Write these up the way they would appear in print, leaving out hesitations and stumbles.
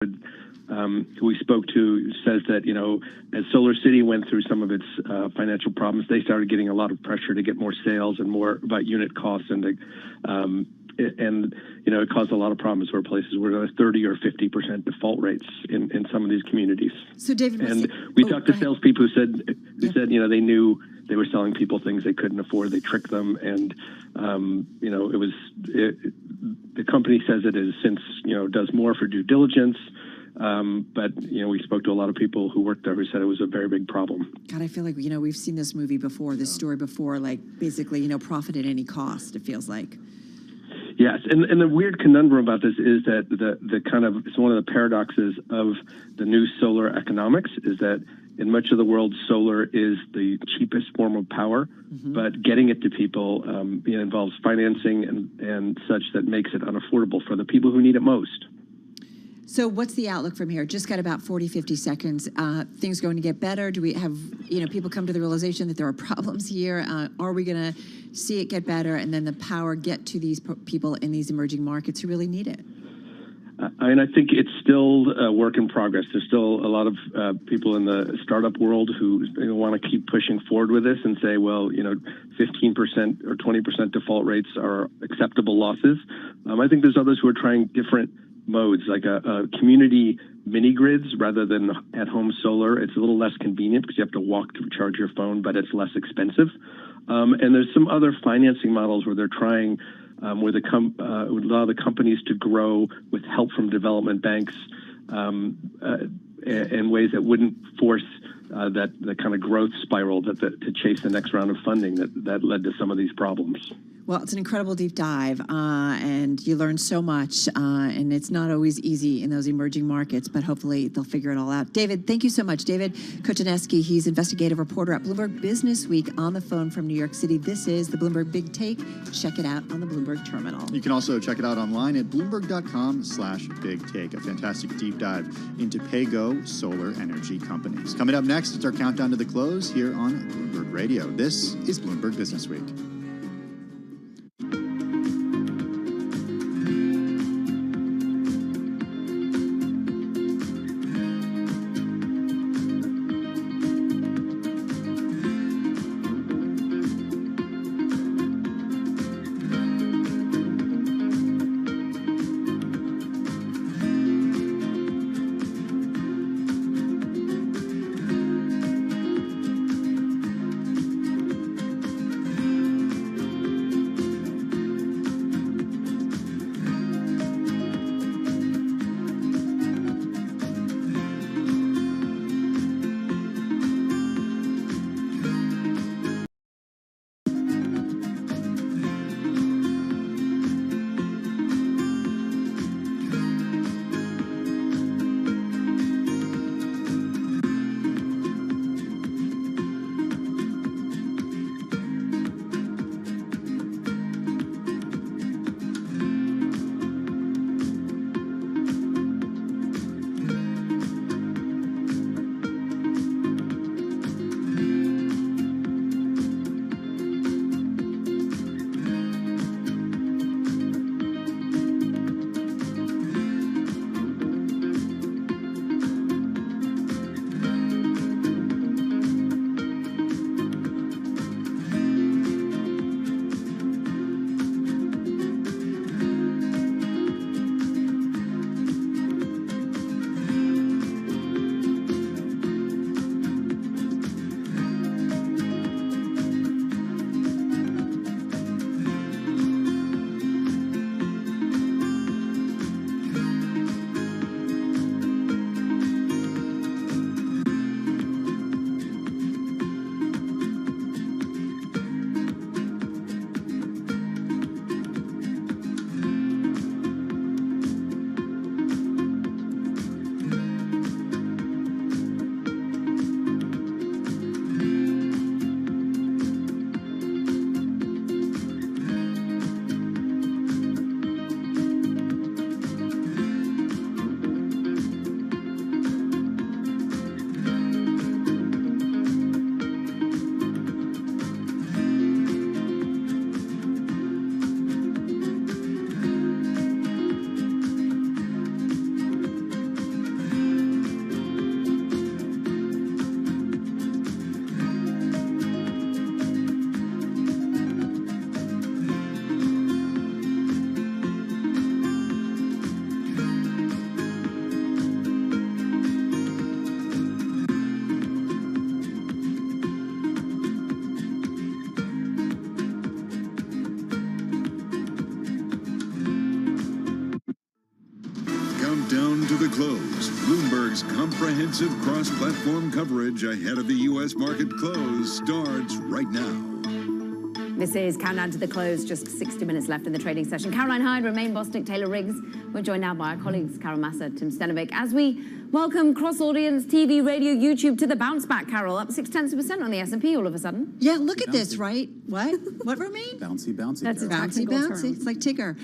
who we spoke to says that, as Solar City went through some of its financial problems, they started getting a lot of pressure to get more sales and more about unit costs, and it caused a lot of problems for places where there was 30 or 50% default rates in some of these communities. So David, we talked to salespeople who said they knew they were selling people things they couldn't afford. They tricked them, and the company says it is since does more for due diligence. But we spoke to a lot of people who worked there who said it was a very big problem. God, I feel like we've seen this movie before, this story before, like basically profit at any cost. It feels like. Yes, and the weird conundrum about this is that it's one of the paradoxes of the new solar economics is that in much of the world, solar is the cheapest form of power, but getting it to people involves financing and such that makes it unaffordable for the people who need it most. So what's the outlook from here? Just got about 40, 50 seconds. Things going to get better? Do we have, people come to the realization that there are problems here? Are we going to see it get better and then the power get to these people in these emerging markets who really need it? I think it's still a work in progress. There's still a lot of people in the startup world who want to keep pushing forward with this and say, well, 15% or 20% default rates are acceptable losses. I think there's others who are trying different modes, like a community mini grids rather than at-home solar. It's a little less convenient because you have to walk to charge your phone, but it's less expensive. And there's some other financing models where they're trying would allow the companies to grow with help from development banks in ways that wouldn't force the kind of growth spiral to chase the next round of funding that led to some of these problems. Well, it's an incredible deep dive, and you learn so much, and it's not always easy in those emerging markets, but hopefully they'll figure it all out. David, thank you so much. David Kochaneski, he's investigative reporter at Bloomberg Business Week on the phone from New York City. This is the Bloomberg Big Take. Check it out on the Bloomberg terminal. You can also check it out online at Bloomberg.com/Big Take, a fantastic deep dive into pay-go solar energy companies. Coming up next, it's our countdown to the close here on Bloomberg Radio. This is Bloomberg Business Week. the Close, Bloomberg's comprehensive cross-platform coverage ahead of the U.S. market close starts right now. This is Countdown to the Close, just 60 minutes left in the trading session. Caroline Hyde, Romain Bostic, Taylor Riggs. We're joined now by our colleagues, Carol Massa, Tim Stenovic, as we welcome cross-audience, TV, radio, YouTube to the bounce back, Carol. Up 0.6% on the S&P all of a sudden. Yeah, look at this, right? What? What, Romain? Bouncy, bouncy. That's a Bouncy, bouncy. term. It's like Tigger.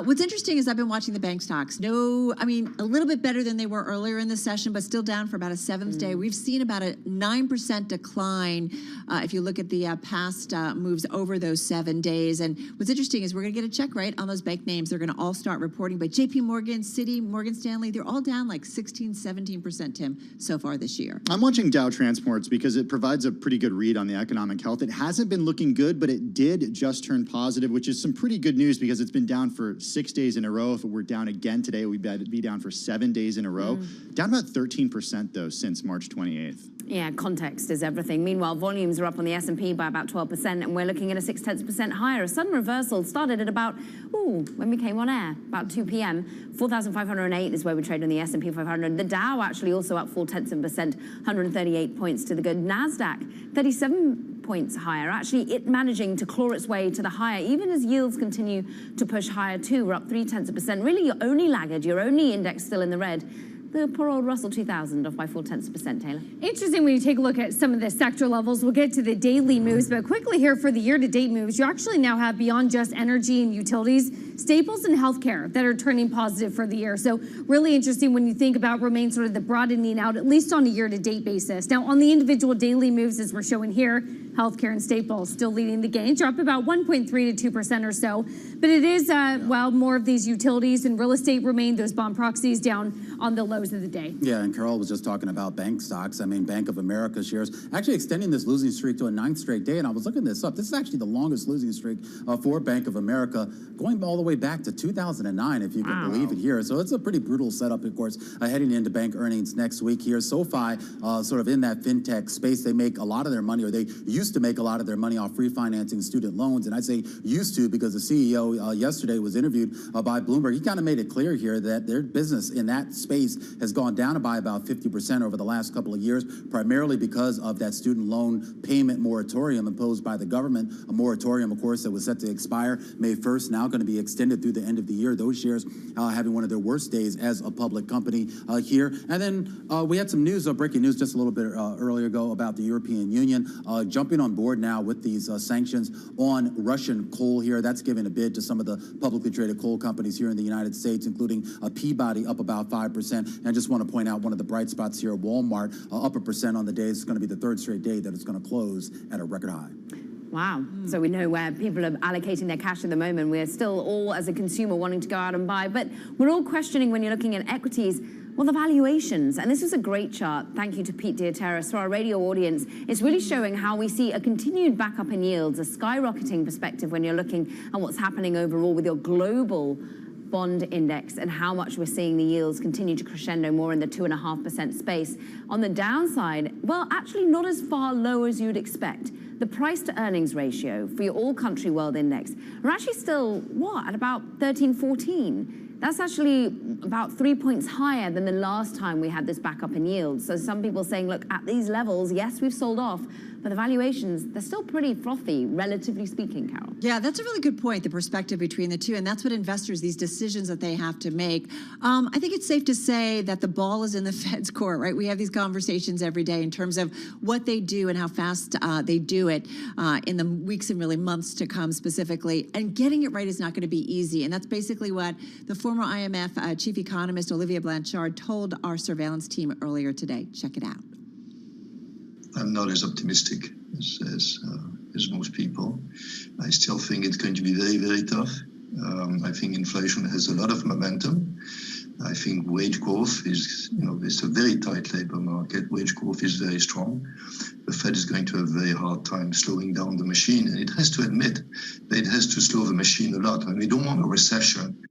What's interesting is I've been watching the bank stocks. A little bit better than they were earlier in the session, but still down for about a seventh day. We've seen about a 9% decline if you look at the past moves over those 7 days. And what's interesting is we're going to get a check, right, on those bank names. They're going to all start reporting. But JP Morgan, Citi, Morgan Stanley, they're all down like 16, 17%, Tim, so far this year. I'm watching Dow Transports because it provides a pretty good read on the economic health. It hasn't been looking good, but it did just turn positive, which is some pretty good news because it's been down for 6 days in a row. If it were down again today, we'd be down for 7 days in a row. Down about 13%, though, since March 28th. Yeah, context is everything. Meanwhile, volumes are up on the S&P by about 12%, and we're looking at a 0.6% higher. A sudden reversal started at about, when we came on air, about 2 p.m. 4,508 is where we trade on the S&P 500. The Dow actually also up 0.4%, 138 points to the good. NASDAQ, 37 points higher. Actually, it managing to claw its way to the higher, even as yields continue to push higher too. We're up 0.3%. Really, your only laggard, your only index still in the red. The poor old Russell 2000 off by 0.4%, Taylor. Interesting when you take a look at some of the sector levels. We'll get to the daily moves, but quickly here for the year-to-date moves, you actually now have beyond just energy and utilities, staples and healthcare that are turning positive for the year. So really interesting when you think about Romain, sort of the broadening out, at least on a year-to-date basis. Now, on the individual daily moves, as we're showing here, healthcare and staples still leading the gains. You're up about 1.3 to 2% or so. But it is, more of these utilities and real estate remain, those bond proxies down on the lows of the day. Yeah, and Carol was just talking about bank stocks. I mean, Bank of America shares actually extending this losing streak to a 9th straight day. And I was looking this up. This is actually the longest losing streak for Bank of America, going all the way back to 2009, if you can believe it here. So it's a pretty brutal setup, of course, heading into bank earnings next week here. SoFi, sort of in that fintech space, they make a lot of their money, or they used to make a lot of their money off refinancing student loans. And I say used to because the CEO yesterday was interviewed by Bloomberg. He kind of made it clear here that their business in that space has gone down by about 50% over the last couple of years, primarily because of that student loan payment moratorium imposed by the government, a moratorium, of course, that was set to expire May 1st, now going to be extended through the end of the year. Those shares having one of their worst days as a public company here. And then we had some news, breaking news just a little bit earlier ago about the European Union jumping on board now with these sanctions on Russian coal here. That's giving a bid to some of the publicly traded coal companies here in the United States, including Peabody up about 5%. And just want to point out one of the bright spots here, Walmart up 1% on the day. It's going to be the 3rd straight day that it's going to close at a record high. Wow. So we know where people are allocating their cash at the moment. We're still all, as a consumer, wanting to go out and buy. But we're all questioning when you're looking at equities, well, the valuations. And this is a great chart. Thank you to Pete Dioteris. For our radio audience, it's really showing how we see a continued backup in yields, a skyrocketing perspective when you're looking at what's happening overall with your global bond index and how much we're seeing the yields continue to crescendo more in the 2.5% space. On the downside, well, actually not as far low as you'd expect. The price to earnings ratio for your all country world index are actually still, at about 13, 14. That's actually about 3 points higher than the last time we had this backup in yields. So some people saying, look, at these levels, yes, we've sold off, but the valuations, they're still pretty frothy, relatively speaking, Carol. Yeah, that's a really good point, the perspective between the two. And that's what investors, these decisions that they have to make. I think it's safe to say that the ball is in the Fed's court, right? We have these conversations every day in terms of what they do and how fast they do it in the weeks and really months to come specifically. And getting it right is not going to be easy. And that's basically what the former IMF chief economist, Olivier Blanchard, told our surveillance team earlier today. Check it out. I'm not as optimistic as most people. I still think it's going to be very, very tough. I think inflation has a lot of momentum. I think wage growth is, it's a very tight labor market. Wage growth is very strong. The Fed is going to have a very hard time slowing down the machine, and it has to admit that it has to slow the machine a lot. And we don't want a recession.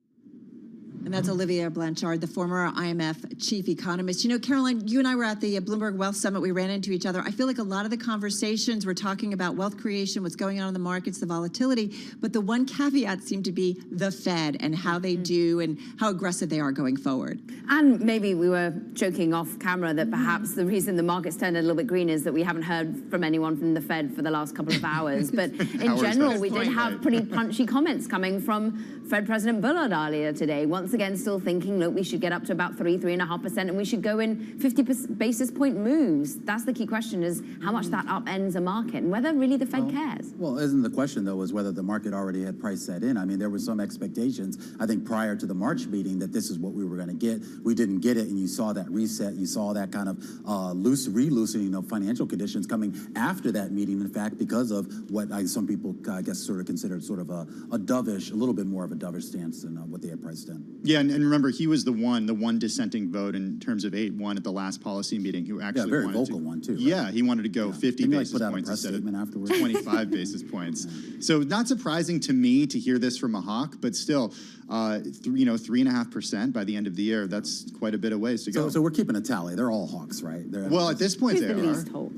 And that's Olivier Blanchard, the former IMF chief economist. You know, Caroline, you and I were at the Bloomberg Wealth Summit. We ran into each other. I feel like a lot of the conversations were talking about wealth creation, what's going on in the markets, the volatility. But the one caveat seemed to be the Fed and how they do and how aggressive they are going forward. And maybe we were joking off camera that perhaps the reason the market's turned a little bit green is that we haven't heard from anyone from the Fed for the last couple of hours. But in general, we did have pretty punchy comments coming from Fed President Bullard earlier today. Once again, still thinking, look, we should get up to about 3.5%, and we should go in 50 basis point moves. That's the key question, is how much that upends a market and whether really the Fed cares. Well, isn't the question, though, is whether the market already had priced that in? I mean, there were some expectations, I think, prior to the March meeting that this is what we were going to get. We didn't get it, and you saw that reset. You saw that kind of re-loosening of financial conditions coming after that meeting, in fact, because of what some people, I guess, sort of considered sort of a dovish, a little bit more of a dovish stance than what they had priced in. Yeah, and remember, he was the one dissenting vote in terms of 8-1 at the last policy meeting who actually very wanted vocal one, too. Right? Yeah, he wanted to go 50 basis put out points a press instead of statement afterwards. 25 basis points. So not surprising to me to hear this from a hawk, but still, 3.5% by the end of the year, that's quite a bit of ways to go. So we're keeping a tally. They're all hawks, right? Well, at this point, Who's they the are. least hawk?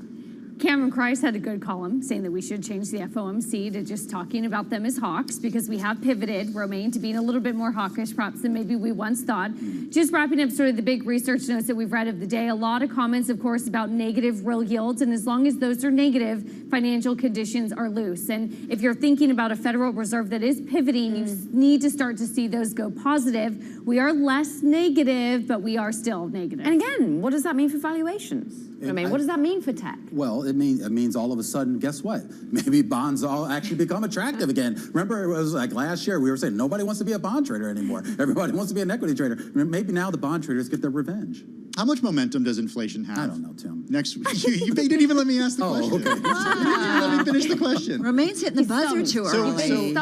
Cameron Price had a good column saying that we should change the FOMC to just talking about them as hawks, because we have pivoted, Romaine, to being a little bit more hawkish perhaps than maybe we once thought. Just wrapping up sort of the big research notes that we've read of the day, a lot of comments, of course, about negative real yields, and as long as those are negative, financial conditions are loose. And if you're thinking about a Federal Reserve that is pivoting, you need to start to see those go positive. We are less negative, but we are still negative. And again, what does that mean for valuations? What does that mean for tech? Well, it means all of a sudden, guess what? Maybe bonds all actually become attractive again. Remember, it was like last year we were saying nobody wants to be a bond trader anymore. Everybody wants to be an equity trader. Maybe now the bond traders get their revenge. How much momentum does inflation have? I don't know, Tim. Next week, you didn't even let me ask the question. Okay. You didn't even let me finish the question. Romaine's hitting the buzzer too early.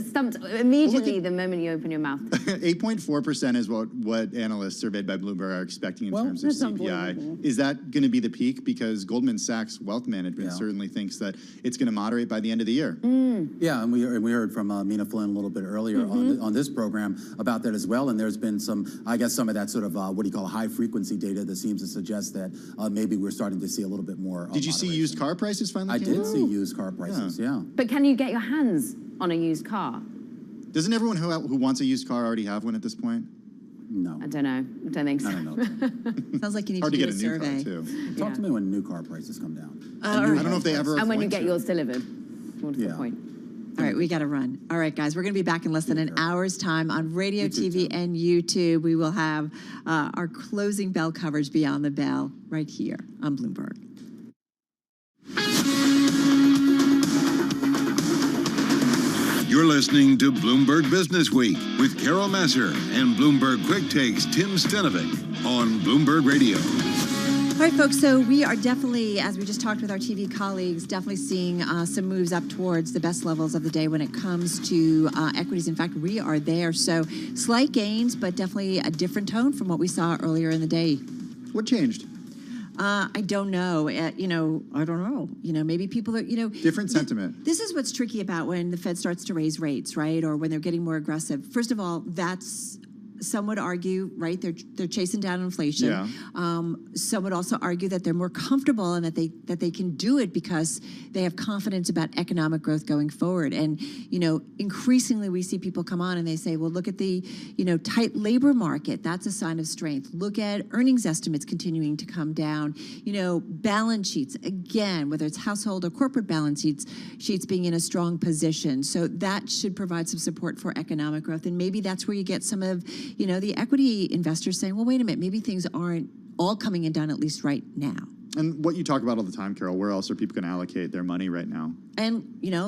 Stumped immediately the moment you open your mouth. 8.4% is what analysts surveyed by Bloomberg are expecting in terms of that's CPI. unbelievable. Is that going to be the peak? Because Goldman Sachs Wealth Management certainly thinks that it's going to moderate by the end of the year. Yeah, and we heard from Mina Flynn a little bit earlier on this program about that as well. And there's been some of that sort of what do you call high frequency data that seems to suggest that maybe we're starting to see a little bit more. Did you see used car prices finally? I did see used car prices. Yeah. But can you get your hands on a used car? Doesn't everyone who wants a used car already have one at this point? No. I don't know. I don't think so. I don't know. Sounds like you need Hard to to do get a a new survey. car too. Talk to me when new car prices come down. I don't know if they ever. And when you going get to. yours delivered. More to the point. All right, we got to run. All right, guys, we're going to be back in less than an hour's time on radio, TV, and YouTube. We will have our closing bell coverage Beyond the Bell right here on Bloomberg. You're listening to Bloomberg Business Week with Carol Masser and Bloomberg Quick Takes Tim Stenovic on Bloomberg Radio. All right, folks, so we are definitely, as we just talked with our TV colleagues, definitely seeing some moves up towards the best levels of the day when it comes to equities. In fact, we are there. So slight gains, but definitely a different tone from what we saw earlier in the day. What changed? I don't know. I don't know. Maybe people are, Different sentiment. This is what's tricky about when the Fed starts to raise rates, right? Or when they're getting more aggressive. First of all, that's, some would argue, right, they're chasing down inflation. Yeah. Some would also argue that they're more comfortable and that they can do it because they have confidence about economic growth going forward. And, increasingly we see people come on and they say, well, look at the, tight labor market. That's a sign of strength. Look at earnings estimates continuing to come down. Balance sheets, again, whether it's household or corporate balance sheets being in a strong position. So that should provide some support for economic growth. And maybe that's where you get some of the equity investors saying, well, wait a minute, maybe things aren't all coming in done, at least right now. And what you talk about all the time, Carol, where else are people going to allocate their money right now? And,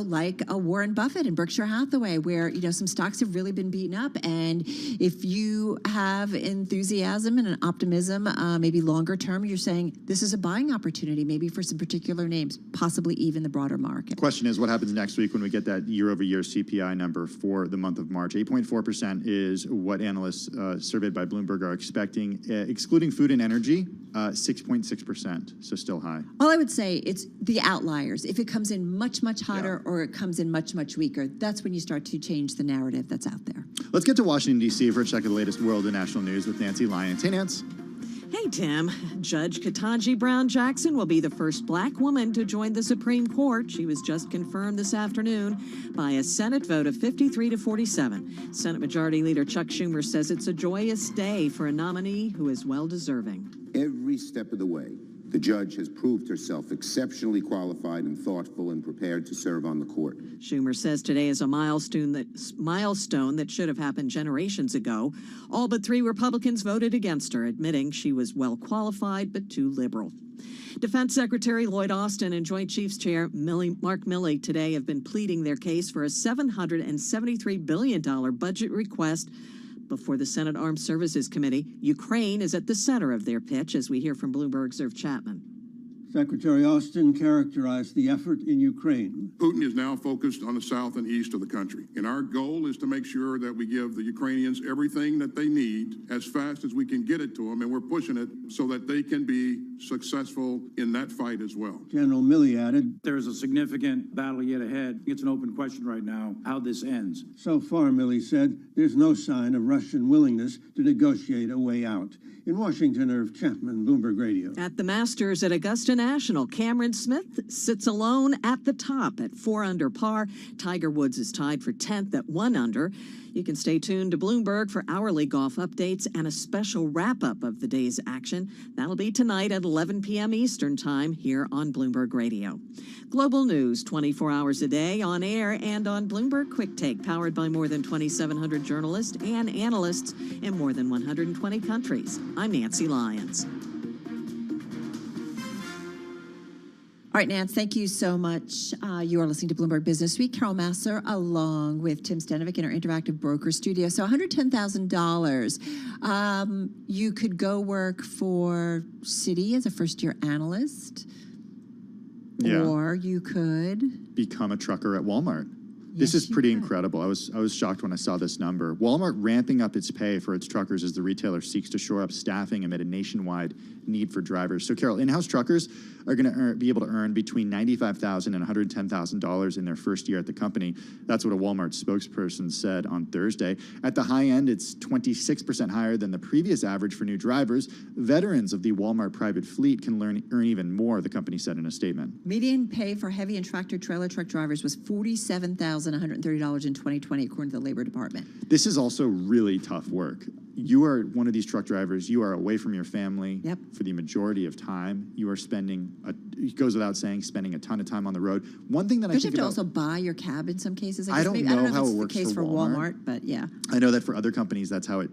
like a Warren Buffett and Berkshire Hathaway, where, some stocks have really been beaten up. And if you have enthusiasm and an optimism, maybe longer term, you're saying this is a buying opportunity, maybe for some particular names, possibly even the broader market. Question is, what happens next week when we get that year-over-year CPI number for the month of March? 8.4% is what analysts surveyed by Bloomberg are expecting. Excluding food and energy, 6.6%, so still high. All I would say, it's the outliers. If it comes in much much, much hotter or it comes in much, much weaker. That's when you start to change the narrative that's out there. Let's get to Washington, D.C. for a check of the latest world and national news with Nancy Lyons. Hey, Nance. Hey, Tim. Judge Ketanji Brown Jackson will be the first black woman to join the Supreme Court. She was just confirmed this afternoon by a Senate vote of 53 to 47. Senate Majority Leader Chuck Schumer says it's a joyous day for a nominee who is well-deserving. Every step of the way, the judge has proved herself exceptionally qualified and thoughtful and prepared to serve on the court. Schumer says today is a milestone that should have happened generations ago. All but 3 Republicans voted against her, admitting she was well qualified but too liberal. Defense Secretary Lloyd Austin and Joint Chiefs Chair Mark Milley today have been pleading their case for a $773 billion budget request before the Senate Armed Services Committee. Ukraine is at the center of their pitch, as we hear from Bloomberg's Irv Chapman. Secretary Austin characterized the effort in Ukraine. Putin is now focused on the south and east of the country. And our goal is to make sure that we give the Ukrainians everything that they need as fast as we can get it to them. And we're pushing it so that they can be successful in that fight as well. General Milley added, "There's a significant battle yet ahead. It's an open question right now how this ends." So far, Milley said, there's no sign of Russian willingness to negotiate a way out. In Washington, Irv Chapman, Bloomberg Radio. At the Masters at Augusta National, Cameron Smith sits alone at the top at 4 under par. Tiger Woods is tied for 10th at 1 under. You can stay tuned to Bloomberg for hourly golf updates and a special wrap-up of the day's action. That'll be tonight at 11 p.m. Eastern Time here on Bloomberg Radio. Global news 24 hours a day on air and on Bloomberg Quick Take, powered by more than 2,700 journalists and analysts in more than 120 countries. I'm Nancy Lyons. All right, Nance, thank you so much. You are listening to Bloomberg Business Week. Carol Massar, along with Tim Stenovic in our interactive broker studio. So $110,000. You could go work for Citi as a first-year analyst. Yeah. Or you could become a trucker at Walmart. This is pretty incredible. I was shocked when I saw this number. Walmart ramping up its pay for its truckers as the retailer seeks to shore up staffing amid a nationwide need for drivers. So, Carol, in-house truckers are going to be able to earn between $95,000 and $110,000 in their first year at the company. That's what a Walmart spokesperson said on Thursday. At the high end, it's 26% higher than the previous average for new drivers. Veterans of the Walmart private fleet can earn even more, the company said in a statement. median pay for heavy and tractor-trailer truck drivers was $47,130 in 2020, according to the Labor Department. This is also really tough work. You are one of these truck drivers. You are away from your family for the majority of time. You are spending, it goes without saying, spending a ton of time on the road. One thing that I think you have to also buy your cab in some cases. I don't know how it works the case for Walmart, but yeah. I know that for other companies, that's how it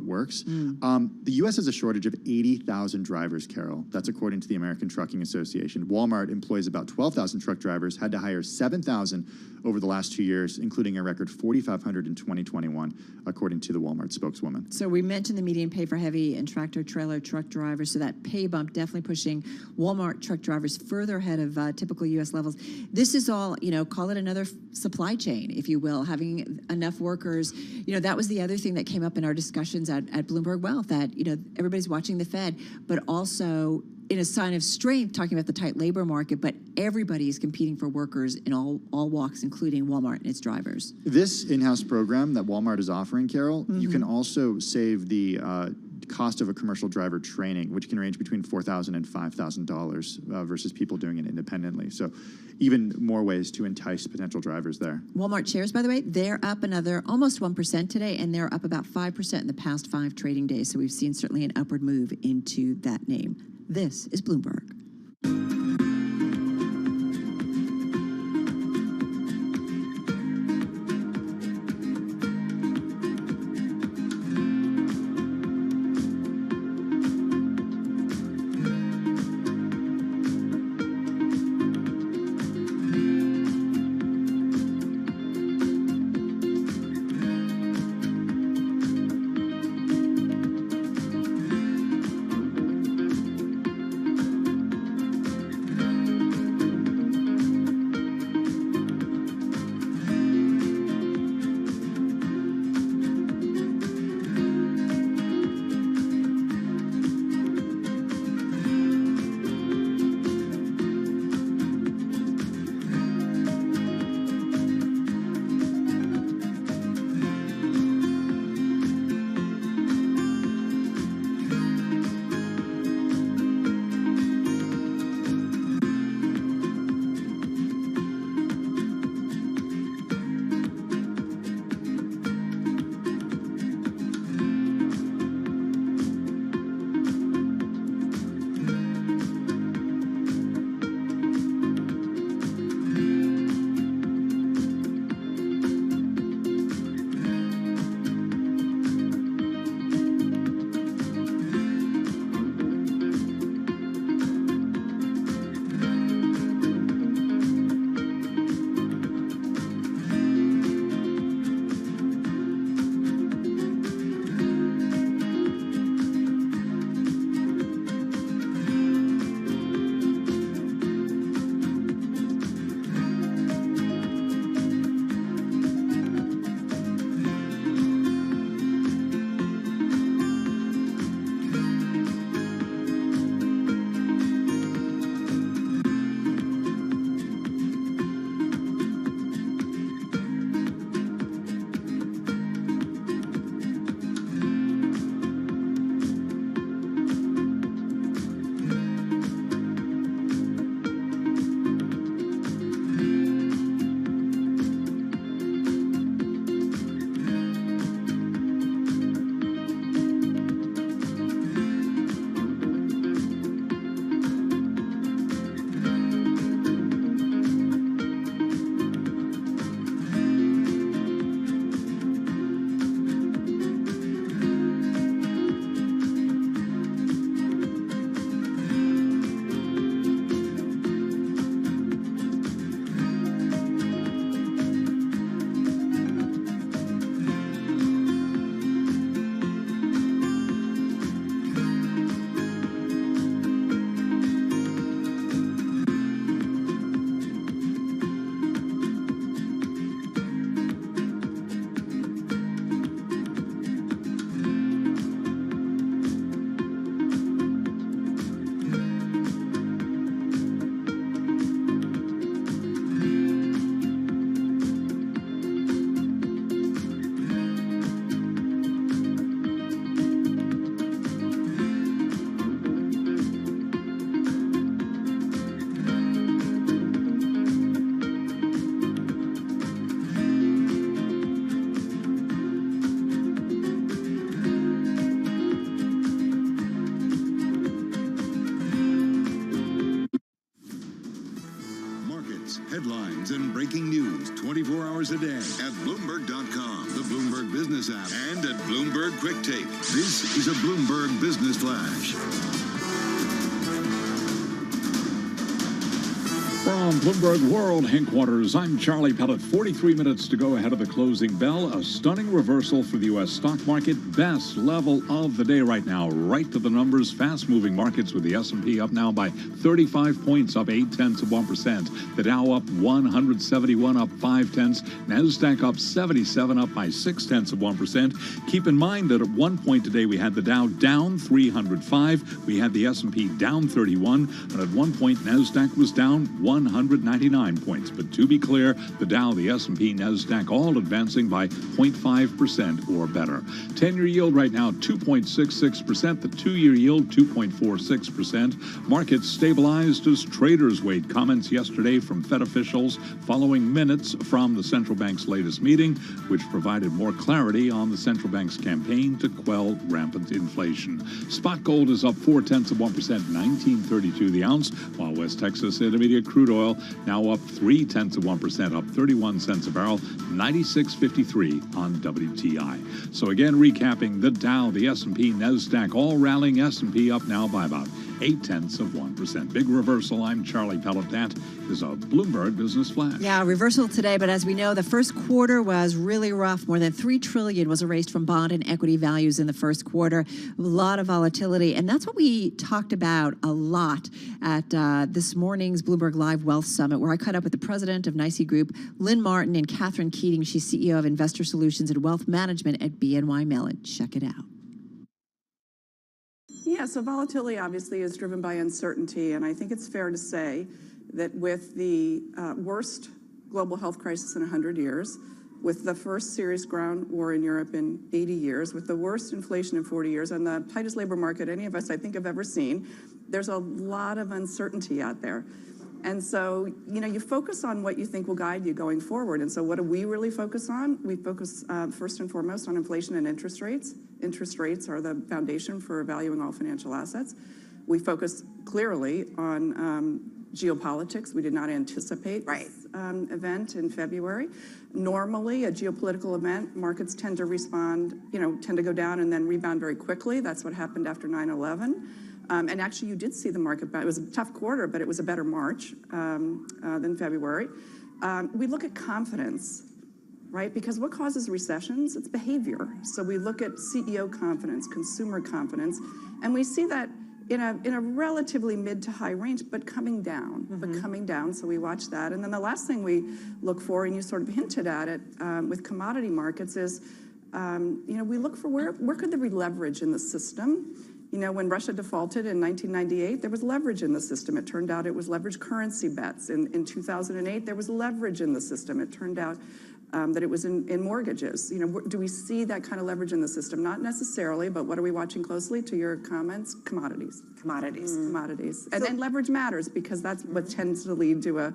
works. The U.S. has a shortage of 80,000 drivers, Carol. That's according to the American Trucking Association. Walmart employs about 12,000 truck drivers, had to hire 7,000 over the last 2 years, including a record 4,500 in 2021, according to the Walmart spokeswoman. So we mentioned the median pay for heavy and tractor-trailer truck drivers, so that pay bump definitely pushing Walmart truck drivers further ahead of typical U.S. levels. This is all, call it another supply chain, if you will, having enough workers. That was the other thing that came up in our discussions at Bloomberg Wealth, that, everybody's watching the Fed, but also in a sign of strength, talking about the tight labor market, but everybody is competing for workers in all walks, including Walmart and its drivers. This in-house program that Walmart is offering, Carol, you can also save the cost of a commercial driver training, which can range between $4,000 and $5,000 versus people doing it independently. So even more ways to entice potential drivers there. Walmart shares, by the way, they're up another almost 1% today, and they're up about 5% in the past 5 trading days. So we've seen certainly an upward move into that name. This is Bloomberg. Headlines and breaking news 24 hours a day at Bloomberg.com, the Bloomberg Business app, and at Bloomberg Quick Take. This is a Bloomberg Business Flash. From Bloomberg World Headquarters, I'm Charlie Pellet. 43 minutes to go ahead of the closing bell. A stunning reversal for the U.S. stock market. Best level of the day right now. Right to the numbers. Fast-moving markets with the S&P up now by 35 points, up 0.8%. The Dow up 171, up 0.5. NASDAQ up 77, up by 0.6%. Keep in mind that at one point today we had the Dow down 305. We had the S&P down 31. And at one point NASDAQ was down 199 points. But to be clear, the Dow, the S&P, NASDAQ all advancing by 0.5% or better. 10-year yield right now 2.66%. The 2-year yield 2.46%. Markets stabilized as traders wait. Comments yesterday from Fed officials following minutes from the central bank's latest meeting, which provided more clarity on the central bank's campaign to quell rampant inflation. Spot gold is up 0.4%, $19.32 the ounce, while West Texas Intermediate crude oil now up 0.3%, up 31 cents a barrel, 96.53 on WTI. So again, recapping, the Dow, the S&P, NASDAQ all rallying. S&P up now by about 0.8%. Big reversal. I'm Charlie Pellet. That is a Bloomberg Business Flash. Yeah, reversal today, but as we know, the first quarter was really rough. More than $3 trillion was erased from bond and equity values in the first quarter. A lot of volatility, and that's what we talked about a lot at this morning's Bloomberg Live Wealth Summit, where I caught up with the president of NYSE Group, Lynn Martin, and Catherine Keating. She's CEO of Investor Solutions and Wealth Management at BNY Mellon. Check it out. Yeah, so volatility obviously is driven by uncertainty, and I think it's fair to say that with the worst global health crisis in 100 years, with the first serious ground war in Europe in 80 years, with the worst inflation in 40 years, and the tightest labor market any of us, I think, have ever seen, there's a lot of uncertainty out there. And so, you know, you focus on what you think will guide you going forward. And so what do we really focus on? We focus first and foremost on inflation and interest rates. Interest rates are the foundation for valuing all financial assets. We focus clearly on geopolitics. We did not anticipate this event in February. Normally, a geopolitical event, markets tend to respond, tend to go down and then rebound very quickly. That's what happened after 9/11. And actually, you did see the market. It was a tough quarter, but it was a better March than February. We look at confidence, right? Because what causes recessions? It's behavior. So we look at CEO confidence, consumer confidence, and we see that in a relatively mid to high range, but coming down. So we watch that. And then the last thing we look for, and you sort of hinted at it with commodity markets, is we look for where could there be leverage in the system. When Russia defaulted in 1998, there was leverage in the system. It turned out it was leveraged currency bets. In 2008, there was leverage in the system. It turned out that it was in mortgages. Do we see that kind of leverage in the system? Not necessarily, but what are we watching closely? To your comments, commodities. And leverage matters because that's what tends to lead to a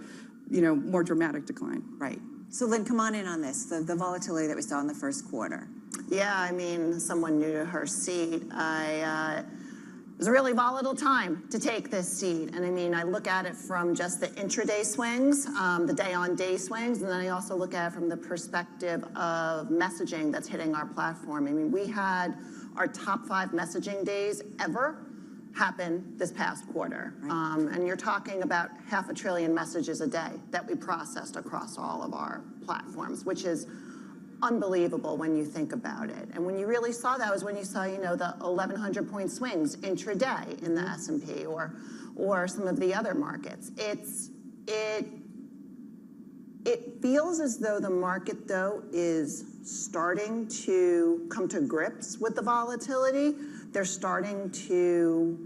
more dramatic decline. Right. So Lynn, come on in on this, the volatility that we saw in the first quarter. Yeah, I mean, someone new to her seat. It was a really volatile time to take this seat. And I mean, I look at it from just the intraday swings, the day-on-day swings, and then I also look at it from the perspective of messaging that's hitting our platform. I mean, we had our top 5 messaging days ever happen this past quarter. Right. And you're talking about 500 billion messages a day that we processed across all of our platforms, which is unbelievable when you think about it. And when you really saw that was when you saw, the 1,100-point swings intraday in the S&P or some of the other markets. It feels as though the market, though, is starting to come to grips with the volatility. They're starting to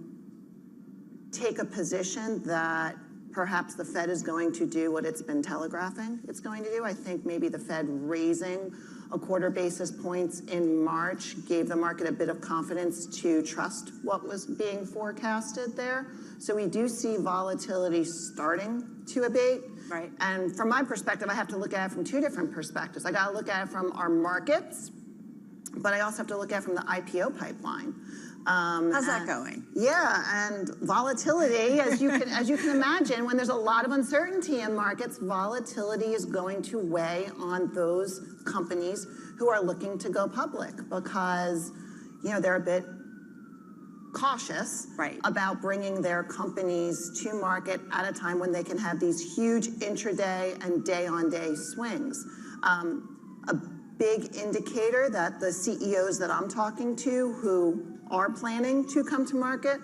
take a position that perhaps the Fed is going to do what it's been telegraphing it's going to do. I think maybe the Fed raising a quarter basis points in March gave the market a bit of confidence to trust what was being forecasted there. So we do see volatility starting to abate. Right. And from my perspective, I have to look at it from 2 different perspectives. I got to look at it from our markets, but I also have to look at it from the IPO pipeline. How's that going? Yeah, and volatility, as you can imagine, when there's a lot of uncertainty in markets, volatility is going to weigh on those companies who are looking to go public because, they're a bit cautious about bringing their companies to market at a time when they can have these huge intraday and day-on-day swings. A big indicator that the CEOs that I'm talking to who are planning to come to market,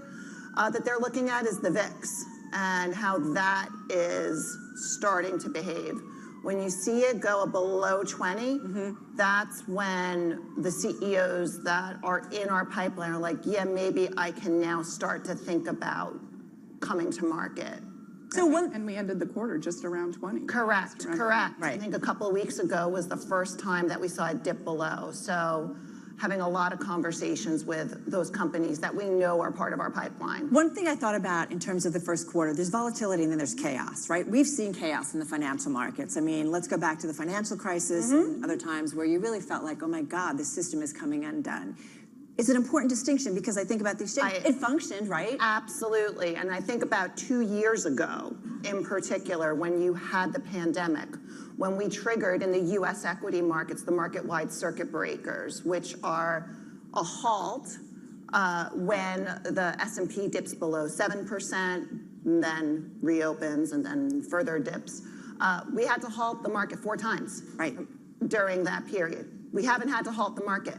that they're looking at is the VIX and how that is starting to behave. When you see it go below 20, that's when the CEOs that are in our pipeline are like, yeah, maybe I can now start to think about coming to market. And we ended the quarter just around 20. Correct. I think a couple of weeks ago was the first time that we saw it dip below. So having a lot of conversations with those companies that we know are part of our pipeline. One thing I thought about in terms of the first quarter, there's volatility and then there's chaos, right? We've seen chaos in the financial markets. I mean, let's go back to the financial crisis and other times where you really felt like, oh my God, the system is coming undone. It's an important distinction because I think about the exchange. It functioned, right? Absolutely. And I think about 2 years ago, in particular, when you had the pandemic, when we triggered in the U.S. equity markets the market-wide circuit breakers, which are a halt when the S&P dips below 7%, and then reopens, and then further dips. We had to halt the market 4 times during that period. We haven't had to halt the market.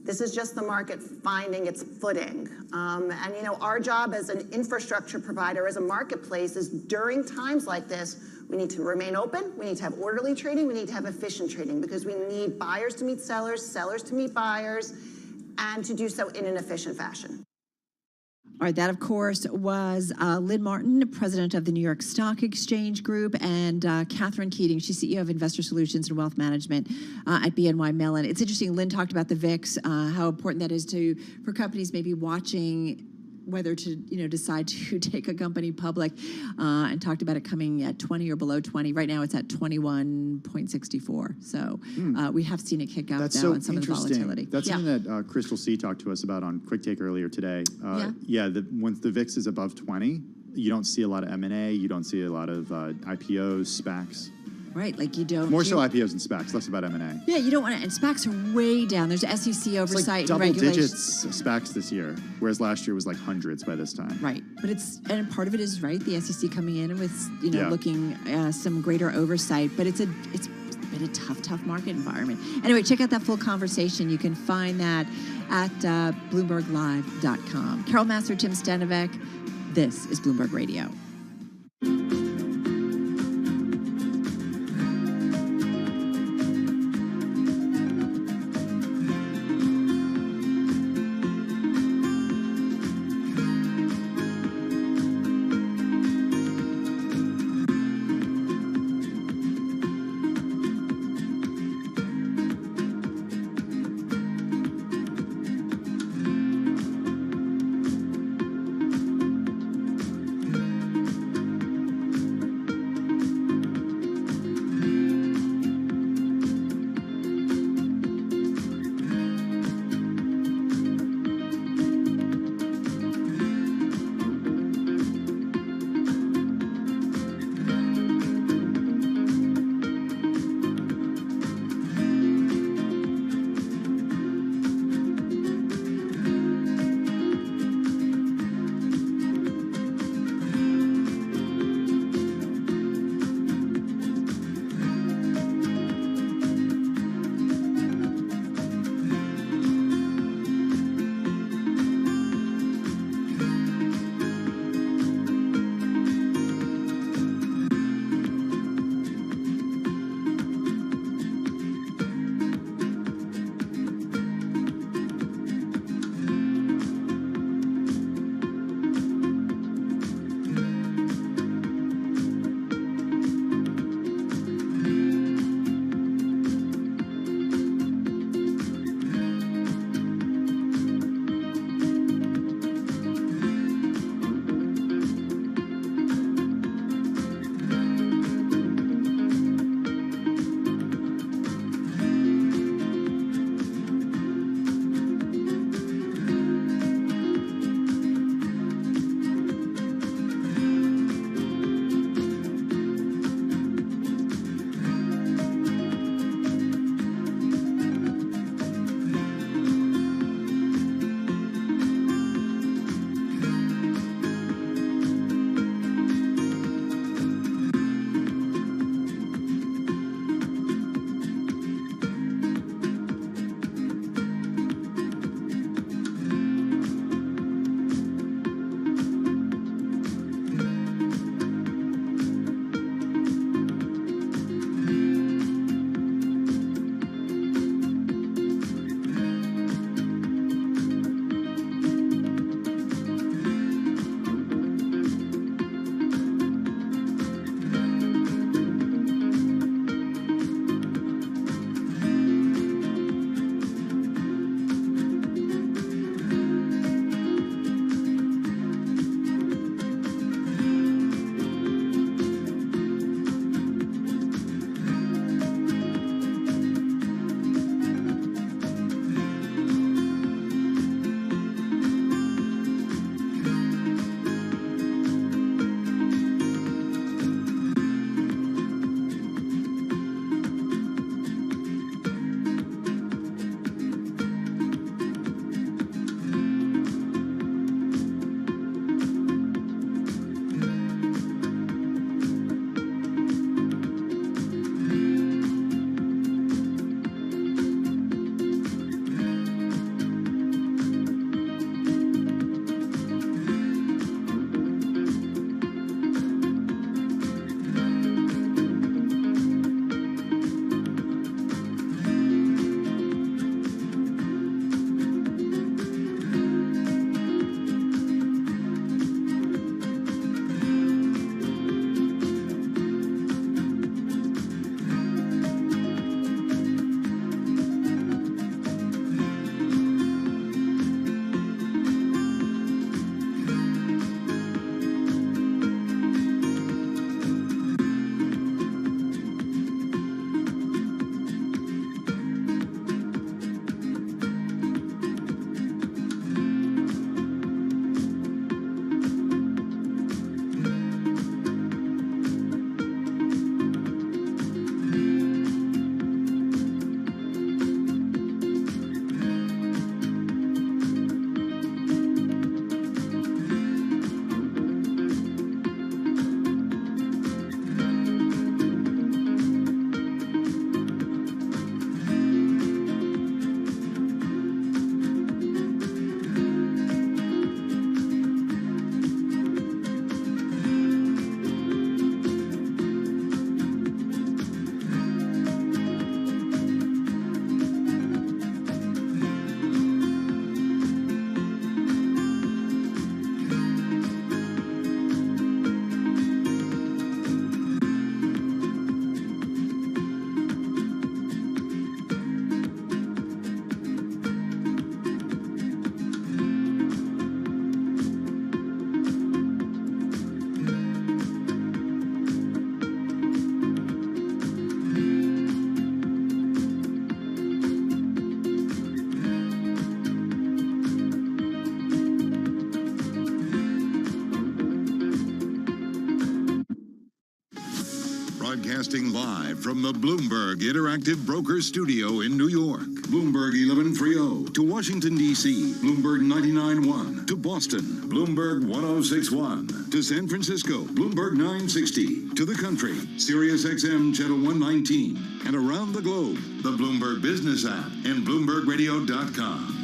This is just the market finding its footing. And our job as an infrastructure provider, as a marketplace, is during times like this, we need to remain open, we need to have orderly trading, we need to have efficient trading because we need buyers to meet sellers, sellers to meet buyers, and to do so in an efficient fashion. All right, that, of course, was Lynn Martin, president of the New York Stock Exchange Group, and Catherine Keating, she's CEO of Investor Solutions and Wealth Management at BNY Mellon. It's interesting, Lynn talked about the VIX, how important that is for companies maybe watching whether to decide to take a company public, and talked about it coming at 20 or below 20. Right now it's at 21.64. So we have seen it kick out now on some of the volatility. That's something that Crystal C talked to us about on Quick Take earlier today. Once the VIX is above 20, you don't see a lot of M&A, you don't see a lot of IPOs, SPACs. Right, like you don't... More so IPOs and SPACs, less about M&A. Yeah, you don't want to... And SPACs are way down. There's SEC oversight and regulation. Double digits SPACs this year, whereas last year was like hundreds by this time. Right, but and part of it is, the SEC coming in with, looking some greater oversight, but it's been a tough market environment. Anyway, check out that full conversation. You can find that at BloombergLive.com. Carol Massar, Tim Stanovec, this is Bloomberg Radio. Broadcasting live from the Bloomberg Interactive Broker Studio in New York. Bloomberg 1130 to Washington, D.C. Bloomberg 99.1 to Boston. Bloomberg 106.1 to San Francisco. Bloomberg 960 to the country. Sirius XM Channel 119. And around the globe, the Bloomberg Business app and BloombergRadio.com.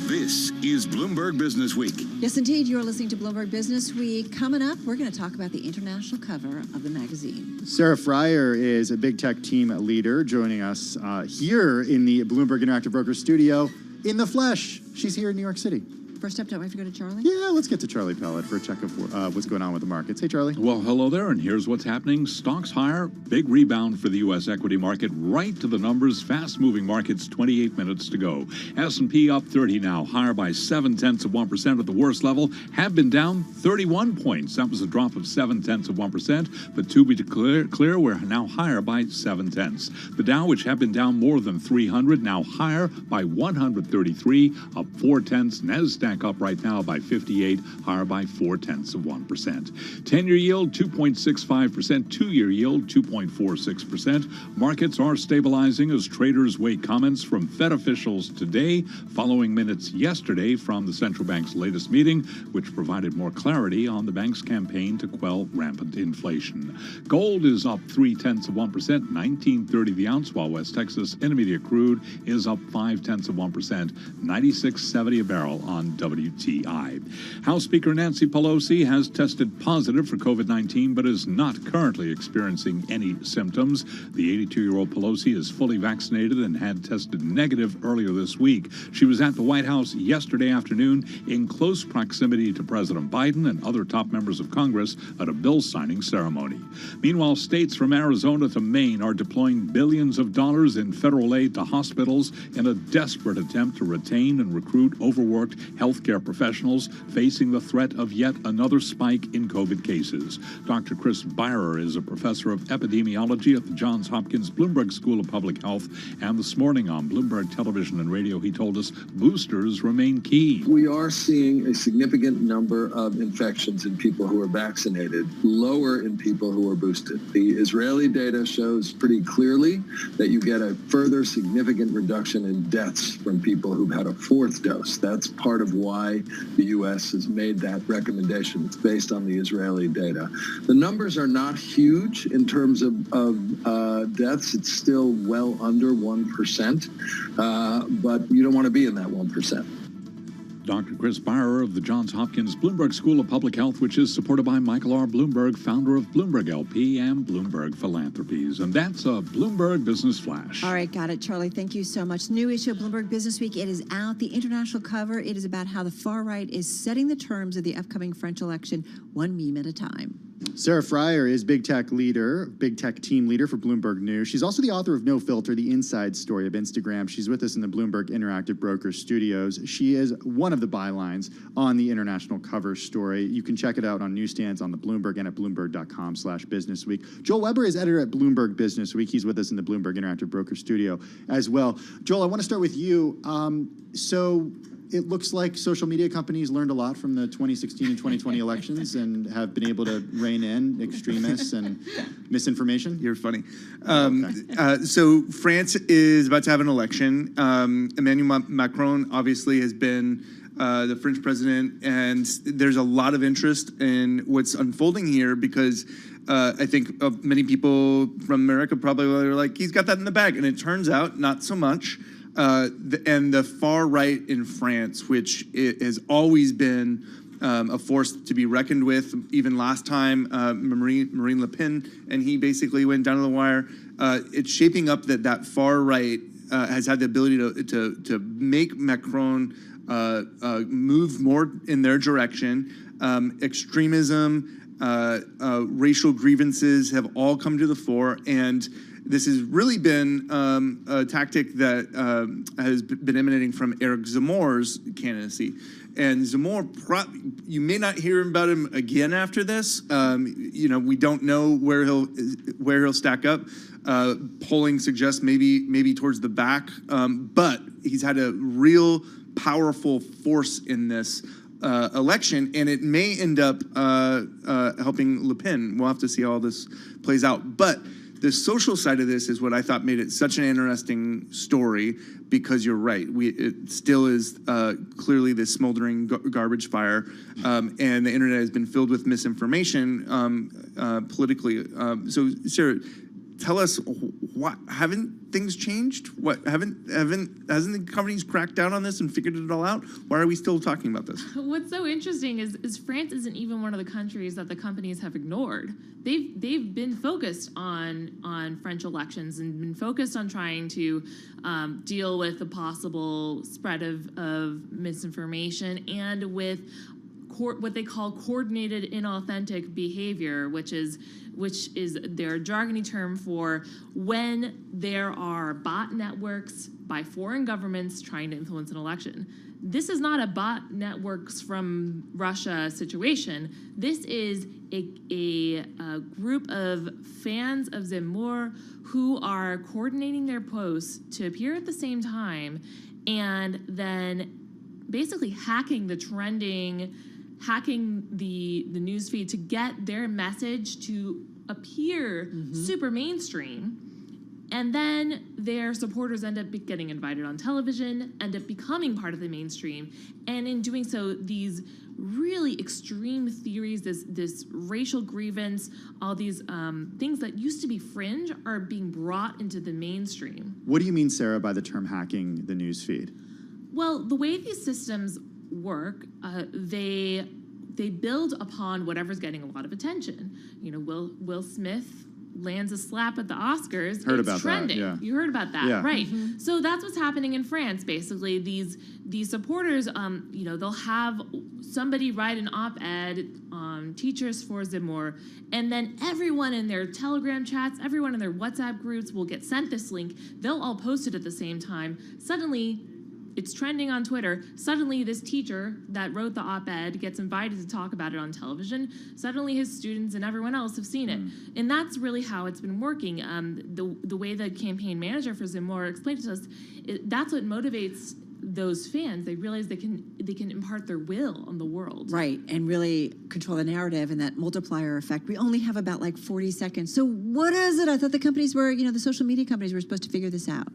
This is Bloomberg Business Week. Yes, indeed. You're listening to Bloomberg Business Week. Coming up, we're going to talk about the international cover of the magazine. Sarah Fryer is a big tech team leader joining us here in the Bloomberg Interactive Broker Studio in the flesh. She's here in New York City. First up, don't we have to go to Charlie? Yeah, let's get to Charlie Pellet for a check of what's going on with the markets. Hey, Charlie. Well, hello there, and here's what's happening. Stocks higher, big rebound for the U.S. equity market, right to the numbers. Fast-moving markets, 28 minutes to go. S&P up 30 now, higher by 0.7% at the worst level. Have been down 31 points. That was a drop of 0.7%, but to be clear, we're now higher by 0.7. The Dow, which had been down more than 300, now higher by 133, up 0.4. NASDAQ up right now by 58, higher by 0.4%. 10-year yield 2.65%, 2-year yield 2.46%. Markets are stabilizing as traders weigh comments from Fed officials today, following minutes yesterday from the central bank's latest meeting, which provided more clarity on the bank's campaign to quell rampant inflation. Gold is up 0.3%, $19.30 the ounce, while West Texas Intermediate crude is up 0.5%, $96.70 a barrel on WTI. House Speaker Nancy Pelosi has tested positive for COVID-19, but is not currently experiencing any symptoms. The 82-year-old Pelosi is fully vaccinated and had tested negative earlier this week. She was at the White House yesterday afternoon in close proximity to President Biden and other top members of Congress at a bill signing ceremony. Meanwhile, states from Arizona to Maine are deploying billions of dollars in federal aid to hospitals in a desperate attempt to retain and recruit overworked healthcare professionals facing the threat of yet another spike in COVID cases. Dr. Chris Beirer is a professor of epidemiology at the Johns Hopkins Bloomberg School of Public Health, and this morning on Bloomberg Television and Radio, he told us boosters remain key. We are seeing a significant number of infections in people who are vaccinated, lower in people who are boosted. The Israeli data shows pretty clearly that you get a further significant reduction in deaths from people who've had a fourth dose. That's part of why the U.S. has made that recommendation. It's based on the Israeli data. The numbers are not huge in terms of deaths. It's still well under 1%, but you don't want to be in that 1%. Dr. Chris Beirer of the Johns Hopkins Bloomberg School of Public Health, which is supported by Michael R. Bloomberg, founder of Bloomberg LP and Bloomberg Philanthropies. And that's a Bloomberg Business Flash. All right, got it, Charlie. Thank you so much. New issue of Bloomberg Business Week. It is out. The international cover. It is about how the far right is setting the terms of the upcoming French election, one meme at a time. Sarah Fryer is big tech team leader for Bloomberg News. She's also the author of No Filter, the inside story of Instagram. She's with us in the Bloomberg Interactive Broker Studios. She is one of the bylines on the international cover story. You can check it out on newsstands on the Bloomberg and at Bloomberg.com/businessweek. Joel Weber is editor at Bloomberg Business Week. He's with us in the Bloomberg Interactive Broker Studio as well. Joel, I want to start with you. So it looks like social media companies learned a lot from the 2016 and 2020 elections and have been able to rein in extremists and misinformation. You're funny. So France is about to have an election. Emmanuel Macron obviously has been the French president, and there's a lot of interest in what's unfolding here because I think many people from America probably are like, he's got that in the bag. And it turns out not so much. And the far right in France, which has always been a force to be reckoned with. Even last time, Marine Le Pen, and he basically went down to the wire. It's shaping up that far right has had the ability to make Macron move more in their direction. Extremism, racial grievances have all come to the fore, and this has really been a tactic that has been emanating from Eric Zemmour's candidacy. And Zemmour, you may not hear about him again after this. We don't know where he'll stack up. Polling suggests maybe towards the back, but he's had a real powerful force in this election, and it may end up helping Le Pen. We'll have to see how all this plays out. But the social side of this is what I thought made it such an interesting story, because you're right. It still is clearly this smoldering garbage fire, and the internet has been filled with misinformation politically. So, Sarah, tell us, what haven't things changed? What hasn't the companies cracked down on this and figured it all out? Why are we still talking about this? What's so interesting is France isn't even one of the countries that the companies have ignored. They've been focused on French elections and been focused on trying to deal with the possible spread of misinformation and with what they call coordinated inauthentic behavior, which is their jargony term for when there are bot networks by foreign governments trying to influence an election. This is not a bot networks from Russia situation. This is a group of fans of Zemmour who are coordinating their posts to appear at the same time and then basically hacking the news feed to get their message to appear super mainstream. And then their supporters end up getting invited on television, end up becoming part of the mainstream. And in doing so, these really extreme theories, this racial grievance, all these things that used to be fringe are being brought into the mainstream. What do you mean, Sarah, by the term hacking the news feed? Well, the way these systems work, they build upon whatever's getting a lot of attention. You know, Will Smith lands a slap at the Oscars. Heard it's about trending. that, yeah. You heard about that, Yeah. right? So that's what's happening in France. Basically, these supporters, they'll have somebody write an op-ed on Teachers for Zemmour, and then everyone in their Telegram chats, everyone in their WhatsApp groups will get sent this link. They'll all post it at the same time. Suddenly, it's trending on Twitter. Suddenly, this teacher that wrote the op-ed gets invited to talk about it on television. Suddenly, his students and everyone else have seen it. And that's really how it's been working. The way the campaign manager for Zemmour explained it to us, that's what motivates those fans. They realize they can impart their will on the world. Right, and really control the narrative and that multiplier effect. We only have about like 40 seconds. So what is it? I thought the companies were, the social media companies were supposed to figure this out.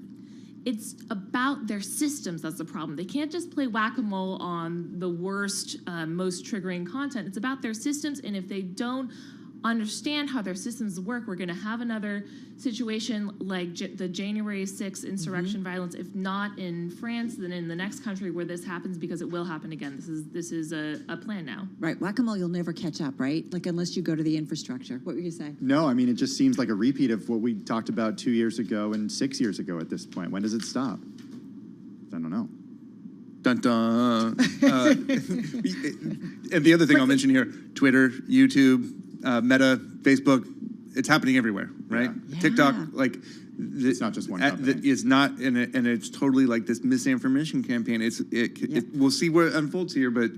It's about their systems that's the problem. They can't just play whack-a-mole on the worst, most triggering content. It's about their systems, and if they don't understand how their systems work, we're going to have another situation like the January 6th insurrection violence, if not in France, then in the next country where this happens, because it will happen again. This is a plan now. Right, whack-a-mole, you'll never catch up, right? Like, unless you go to the infrastructure. What were you saying? No, I mean, it just seems like a repeat of what we talked about 2 years ago and 6 years ago at this point. When does it stop? I don't know. Dun dun. And the other thing I'll mention here: Twitter, YouTube, Meta, Facebook. It's happening everywhere, right? Yeah. TikTok, like it's not just one company. It's not, and it's totally like this misinformation campaign. We'll see where it unfolds here, but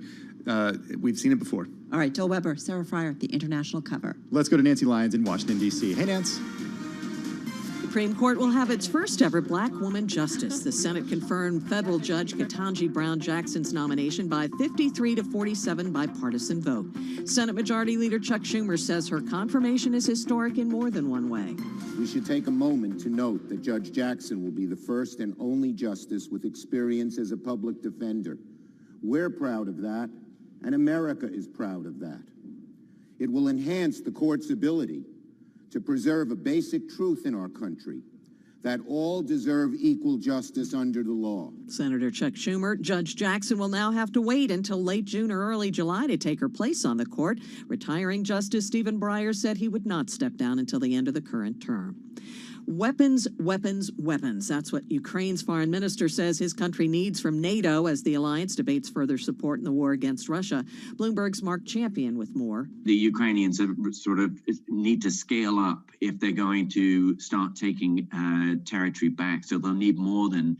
we've seen it before. All right, Joel Weber, Sarah Fryer, the international cover. Let's go to Nancy Lyons in Washington, D.C. Hey, Nance. The Supreme Court will have its first ever black woman justice. The Senate confirmed federal judge Ketanji Brown Jackson's nomination by 53 to 47 bipartisan vote. Senate Majority Leader Chuck Schumer says her confirmation is historic in more than one way. We should take a moment to note that Judge Jackson will be the first and only justice with experience as a public defender. We're proud of that, and America is proud of that. It will enhance the court's ability to preserve a basic truth in our country, that all deserve equal justice under the law. Senator Chuck Schumer, Judge Jackson will now have to wait until late June or early July to take her place on the court. Retiring Justice Stephen Breyer said he would not step down until the end of the current term. Weapons, weapons, weapons. That's what Ukraine's foreign minister says his country needs from NATO as the alliance debates further support in the war against Russia. Bloomberg's Mark Champion with more. The Ukrainians sort of need to scale up if they're going to start taking territory back. So they'll need more than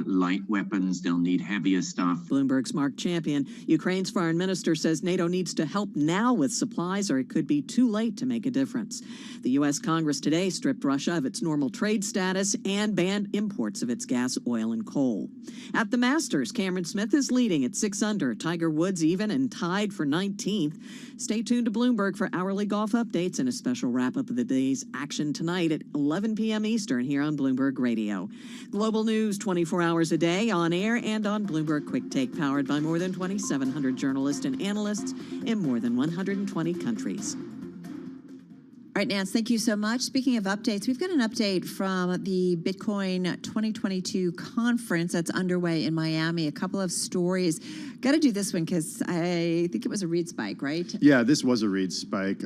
light weapons. They'll need heavier stuff. Bloomberg's Mark Champion. Ukraine's foreign minister says NATO needs to help now with supplies, or it could be too late to make a difference. The U.S. Congress today stripped Russia of its normal trade status and banned imports of its gas, oil, and coal. At the Masters, Cameron Smith is leading at 6 under. Tiger Woods even and tied for 19th. Stay tuned to Bloomberg for hourly golf updates and a special wrap-up of the day's action tonight at 11 p.m. Eastern here on Bloomberg Radio. Global news 24 hours a day on air and on Bloomberg Quick Take, powered by more than 2,700 journalists and analysts in more than 120 countries. All right, Nance, thank you so much. Speaking of updates, we've got an update from the Bitcoin 2022 conference that's underway in Miami. A couple of stories. Got to do this one because I think it was a read spike, right? Yeah, this was a read spike.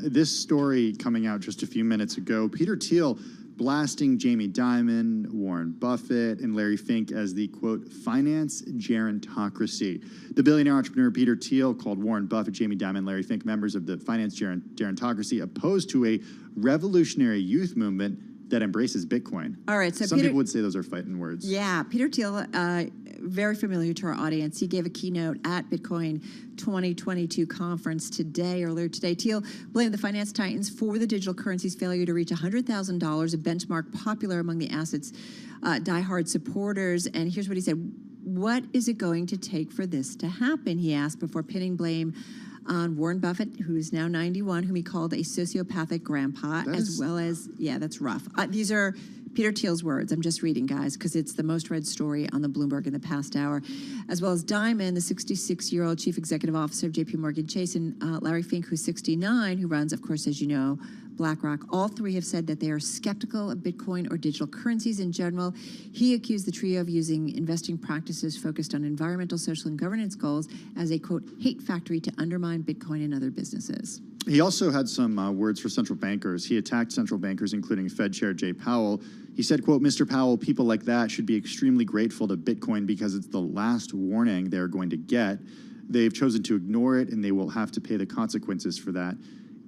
This story coming out just a few minutes ago, Peter Thiel blasting Jamie Dimon, Warren Buffett, and Larry Fink as the, quote, finance gerontocracy. The billionaire entrepreneur Peter Thiel called Warren Buffett, Jamie Dimon, Larry Fink members of the finance gerontocracy, opposed to a revolutionary youth movement that embraces Bitcoin. All right, so some people would say those are fighting words. Yeah, Peter Thiel, very familiar to our audience. He gave a keynote at Bitcoin 2022 conference earlier today. Thiel blamed the finance titans for the digital currency's failure to reach $100,000, a benchmark popular among the asset's diehard supporters. And here's what he said. What is it going to take for this to happen, he asked, before pinning blame on Warren Buffett, who is now 91, whom he called a sociopathic grandpa, well as, yeah, that's rough. These are Peter Thiel's words. I'm just reading, guys, because it's the most read story on the Bloomberg in the past hour, as well as Dimon, the 66-year-old chief executive officer of JP Morgan Chase, and Larry Fink, who's 69, who runs, of course, as you know, BlackRock. All three have said that they are skeptical of Bitcoin or digital currencies in general. He accused the trio of using investing practices focused on environmental, social, and governance goals as a, quote, hate factory to undermine Bitcoin and other businesses. He also had some words for central bankers. He attacked central bankers, including Fed Chair Jay Powell. He said, quote, Mr. Powell, people like that should be extremely grateful to Bitcoin because it's the last warning they're going to get. They've chosen to ignore it, and they will have to pay the consequences for that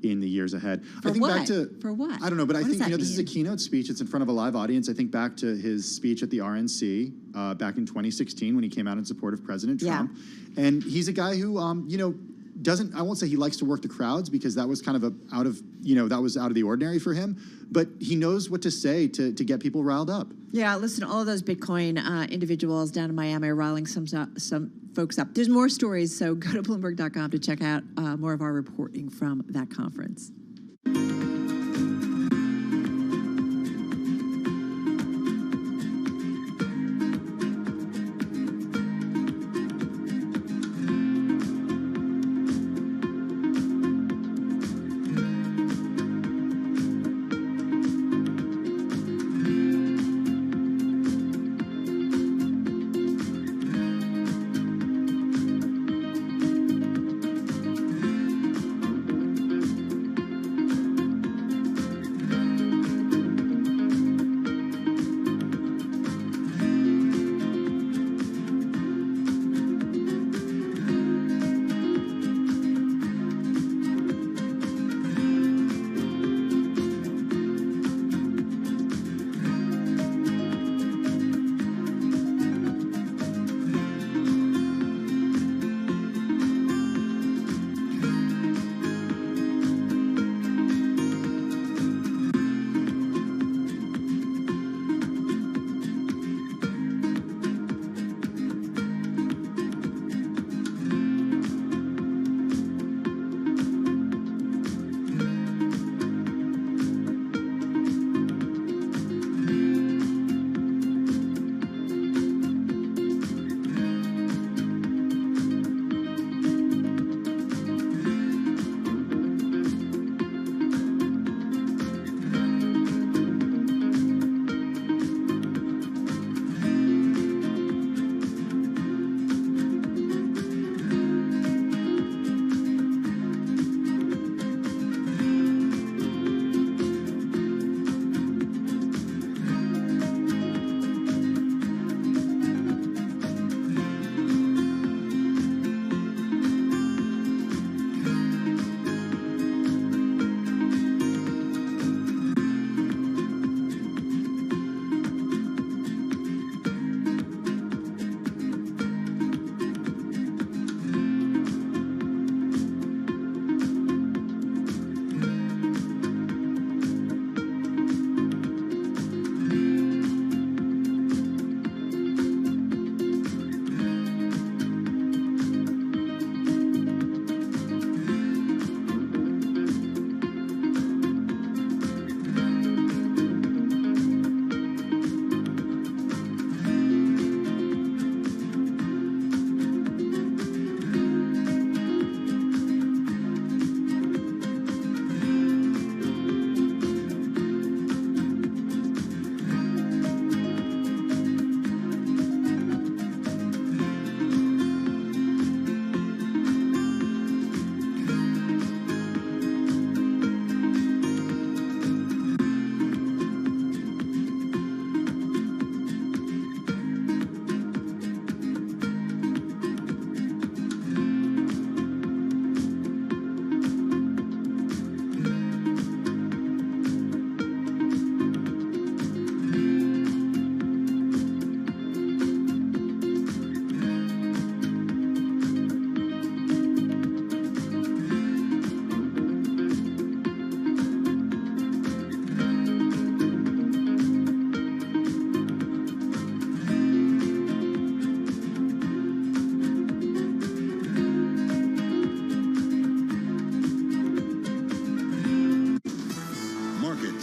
in the years ahead. For what? For what? I don't know, but I think, this is a mean? keynote speech. It's in front of a live audience. I think back to his speech at the RNC back in 2016 when he came out in support of President Trump. Yeah. And he's a guy who, I won't say he likes to work the crowds because that was kind of out of the ordinary for him, but he knows what to say to get people riled up. Yeah, listen, all of those Bitcoin individuals down in Miami are riling some folks up. There's more stories, so go to Bloomberg.com to check out more of our reporting from that conference.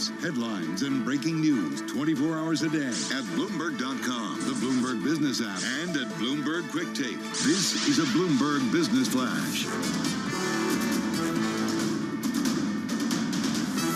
news, headlines, and breaking news 24 hours a day at Bloomberg.com, the Bloomberg Business app, and at Bloomberg Quick Take. This is a Bloomberg Business Flash.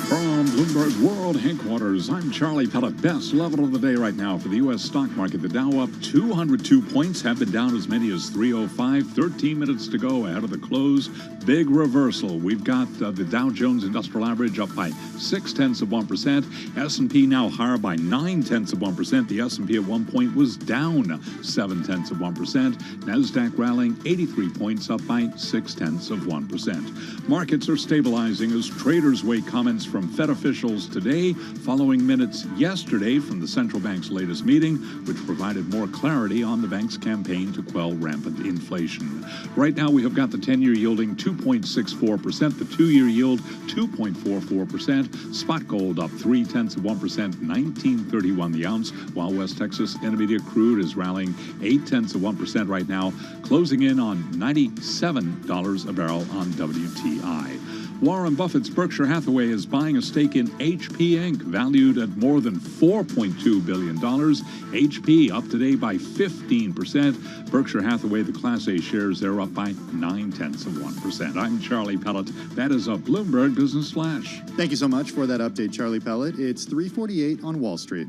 From Bloomberg World Headquarters, I'm Charlie Pellet. Best level of the day right now for the U.S. stock market. The Dow up 202 points, have been down as many as 305. 13 minutes to go ahead of the close. Big reversal. We've got the Dow Jones Industrial Average up by 0.6%. S&P now higher by 0.9%. The S&P at one point was down 0.7%. NASDAQ rallying 83 points, up by 0.6%. Markets are stabilizing as traders weigh comments from Fed officials today, following minutes yesterday from the central bank's latest meeting, which provided more clarity on the bank's campaign to quell rampant inflation. Right now, we have got the 10-year yielding 2.64%, the 2-year yield 2.44%, spot gold up 0.3%, $19.31 the ounce, while West Texas Intermediate crude is rallying 0.8% right now, closing in on $97 a barrel on WTI. Warren Buffett's Berkshire Hathaway is buying a stake in HP Inc., valued at more than $4.2 billion. HP up today by 15%. Berkshire Hathaway, the Class A shares, they're up by 0.9%. I'm Charlie Pellet. That is a Bloomberg Business Flash. Thank you so much for that update, Charlie Pellet. It's 3:48 on Wall Street.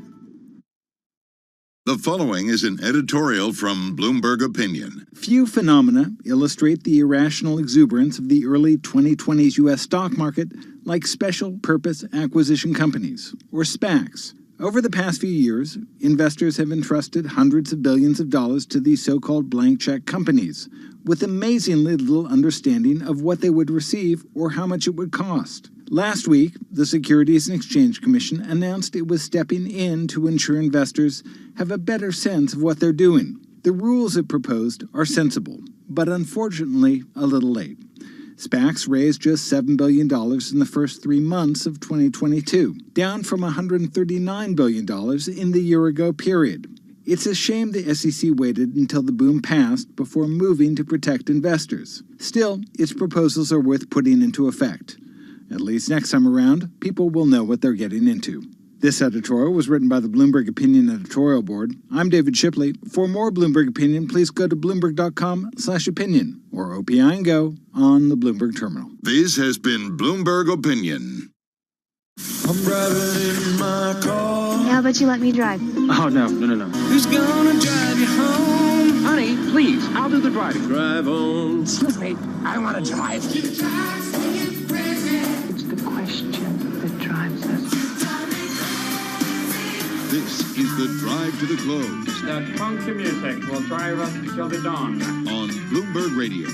The following is an editorial from Bloomberg Opinion. Few phenomena illustrate the irrational exuberance of the early 2020s U.S. stock market like special purpose acquisition companies, or SPACs. Over the past few years, investors have entrusted hundreds of billions of dollars to these so-called blank check companies, with amazingly little understanding of what they would receive or how much it would cost. Last week, the Securities and Exchange Commission announced it was stepping in to ensure investors have a better sense of what they're doing. The rules it proposed are sensible, but unfortunately a little late. SPACs raised just $7 billion in the first 3 months of 2022, down from $139 billion in the year-ago period. It's a shame the SEC waited until the boom passed before moving to protect investors. Still, its proposals are worth putting into effect. At least next time around, people will know what they're getting into. This editorial was written by the Bloomberg Opinion Editorial Board. I'm David Shipley. For more Bloomberg Opinion, please go to Bloomberg.com/opinion or OPI and Go on the Bloomberg Terminal. This has been Bloomberg Opinion. I'm driving in my car. How about you let me drive? Oh, no. Who's gonna drive you home? Honey, please, I'll do the driving. Drive on. Excuse me, I want to drive. It's the question that drives us. This is the Drive to the Close. That funky music will drive us till the dawn. On Bloomberg Radio.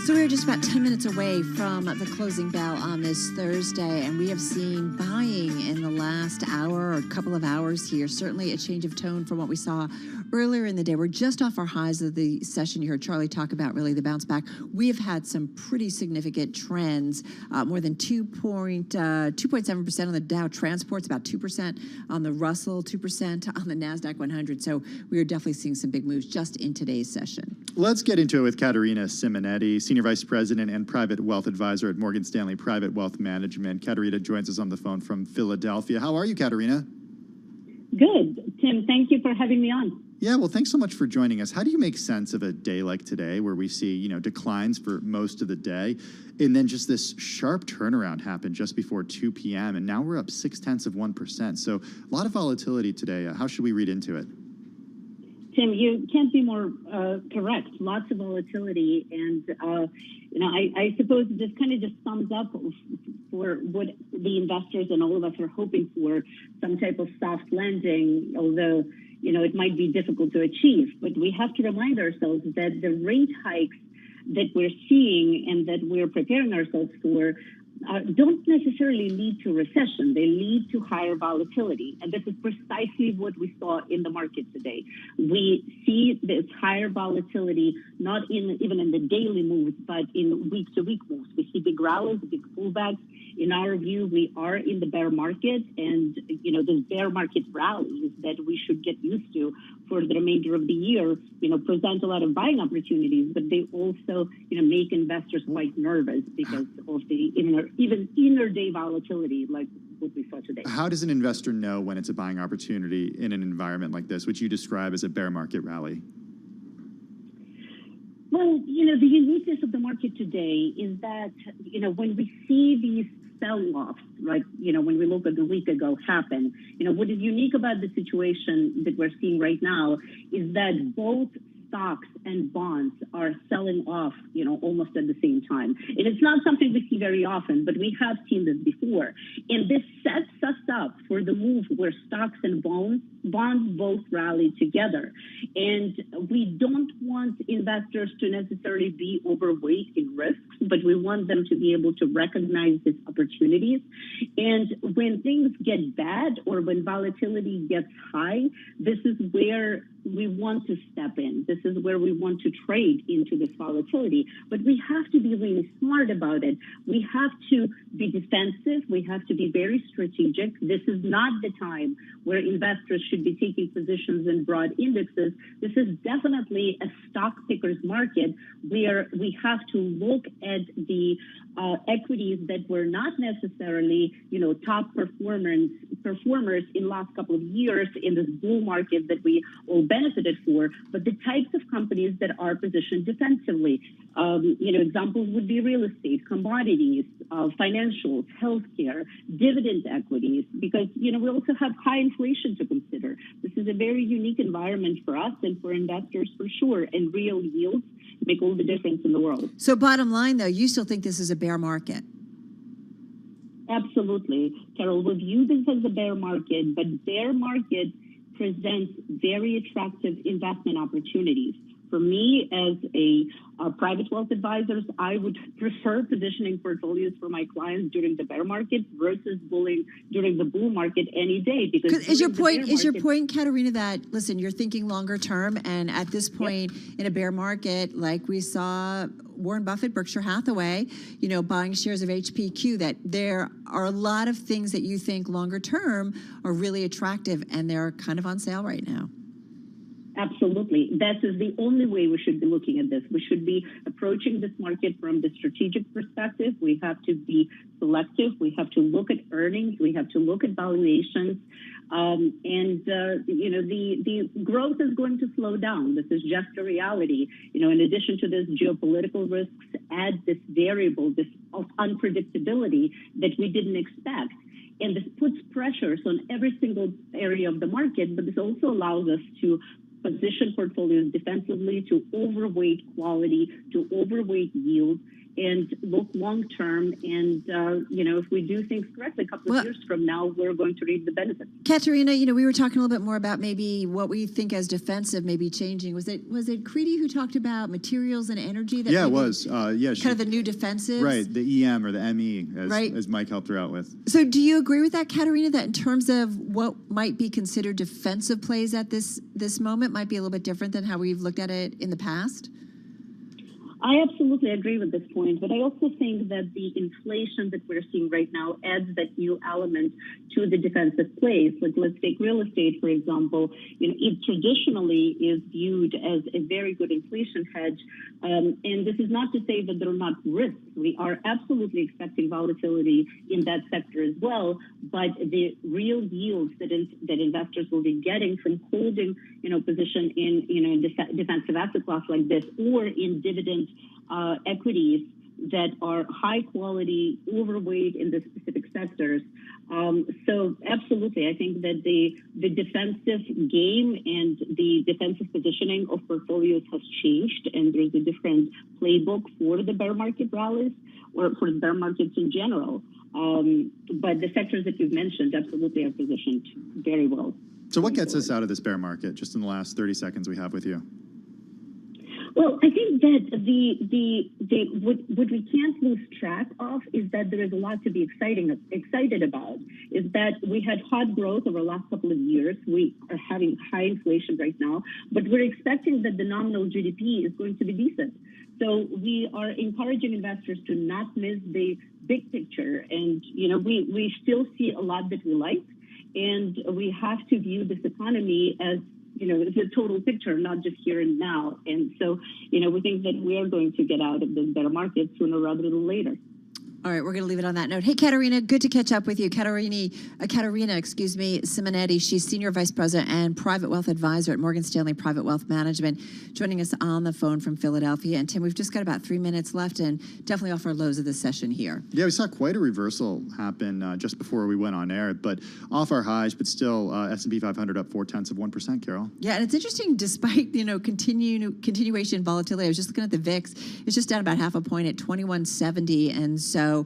So we're just about 10 minutes away from the closing bell on this Thursday, and we have seen buying in the last hour or couple of hours here. Certainly a change of tone from what we saw earlier in the day. We're just off our highs of the session. You heard Charlie talk about really the bounce back. We have had some pretty significant trends, more than 2.7% on the Dow Transports, about 2% on the Russell, 2% on the NASDAQ 100. So we are definitely seeing some big moves just in today's session. Let's get into it with Caterina Simonetti, Senior Vice President and Private Wealth Advisor at Morgan Stanley Private Wealth Management. Caterina joins us on the phone from Philadelphia. How are you, Caterina? Good. Tim, thank you for having me on. Yeah, well, thanks so much for joining us. How do you make sense of a day like today where we see, declines for most of the day, and then just this sharp turnaround happened just before 2 p.m., and now we're up 0.6%. So a lot of volatility today. How should we read into it? Tim, you can't be more correct. Lots of volatility, and I suppose this kind of just sums up for what the investors and all of us are hoping for, some type of soft landing, although it might be difficult to achieve. But we have to remind ourselves that the rate hikes that we're seeing and that we're preparing ourselves for don't necessarily lead to recession. They lead to higher volatility. And this is precisely what we saw in the market today. We see this higher volatility, not even in the daily moves, but in week-to-week moves. We see big rallies, big pullbacks. In our view, we are in the bear market, and those bear market rallies that we should get used to for the remainder of the year, present a lot of buying opportunities, but they also, make investors quite nervous because of the even inner day volatility, like what we saw today. How does an investor know when it's a buying opportunity in an environment like this, which you describe as a bear market rally? Well, the uniqueness of the market today is that, when we see these sell-offs, right, when we look at the week ago happen, what is unique about the situation that we're seeing right now is that both stocks and bonds are selling off, almost at the same time. And it's not something we see very often, but we have seen this before. And this sets us up for the move where stocks and bonds both rally together. And we don't want investors to necessarily be overweight in risks, but we want them to be able to recognize these opportunities. And when things get bad or when volatility gets high, this is where we want to step in. This is where we want to trade into this volatility. But we have to be really smart about it. We have to be defensive. We have to be very strategic. This is not the time where investors should be taking positions in broad indexes. This is definitely a stock picker's market where we have to look at the equities that were not necessarily, top performers in the last couple of years in this bull market that we all benefited for, but the types of companies that are positioned defensively. Examples would be real estate, commodities, financials, healthcare, dividend equities, because, we also have high inflation to consider. This is a very unique environment for us and for investors for sure, and real yields make all the difference in the world. So bottom line, though, you still think this is a bear market? Absolutely. Carol, we view this as a bear market, but bear market presents very attractive investment opportunities. For me, as a private wealth advisors, I would prefer positioning portfolios for my clients during the bear market versus during the bull market any day. Because is your point, Katerina, that listen, you're thinking longer term, and at this point in a bear market, like we saw Warren Buffett, Berkshire Hathaway, buying shares of HPQ, that there are a lot of things that you think longer term are really attractive, and they're kind of on sale right now. Absolutely. That is the only way we should be looking at this. We should be approaching this market from the strategic perspective. We have to be selective. We have to look at earnings. We have to look at valuations. The growth is going to slow down. This is just a reality. In addition to this, geopolitical risks add this variable, this unpredictability that we didn't expect. And this puts pressures on every single area of the market, but this also allows us to position portfolios defensively, to overweight quality, to overweight yield, and look long term. And, if we do things correctly, a couple of years from now, we're going to reap the benefits. Katerina, we were talking a little bit more about maybe what we think as defensive may be changing. Was it Creedy who talked about materials and energy? That it was. Kind of the new defensives? Right, the EM or the ME, as Mike helped her out with. So do you agree with that, Katerina, that in terms of what might be considered defensive plays at this moment might be a little bit different than how we've looked at it in the past? I absolutely agree with this point, but I also think that the inflation that we're seeing right now adds that new element to the defensive plays. Like, let's take real estate, for example. It traditionally is viewed as a very good inflation hedge, and this is not to say that there are not risks. We are absolutely expecting volatility in that sector as well, but the real yields that investors will be getting from holding, position in defensive asset class like this, or in dividend equities that are high quality, overweight in the specific sectors. So absolutely, I think that the defensive game and the defensive positioning of portfolios has changed, and there's a different playbook for the bear market rallies or for the bear markets in general. But the sectors that you've mentioned absolutely are positioned very well. So what gets us out of this bear market, just in the last 30 seconds we have with you? Well, I think that what we can't lose track of is that there is a lot to be excited about. Is that we had hot growth over the last couple of years. We are having high inflation right now, but we're expecting that the nominal GDP is going to be decent. So we are encouraging investors to not miss the big picture. And, we still see a lot that we like, and we have to view this economy as the total picture, not just here and now. And so, we think that we are going to get out of this bear market sooner rather than later. All right, we're going to leave it on that note. Hey, Katerina, good to catch up with you. Katerina, Simonetti. She's Senior Vice President and Private Wealth Advisor at Morgan Stanley Private Wealth Management, joining us on the phone from Philadelphia. And Tim, we've just got about 3 minutes left and definitely off our lows of the session here. Yeah, we saw quite a reversal happen just before we went on air, but off our highs, but still S&P 500 up 0.4%, Carol. Yeah, and it's interesting, despite, continuation volatility. I was just looking at the VIX. It's just down about half a point at 2170. And so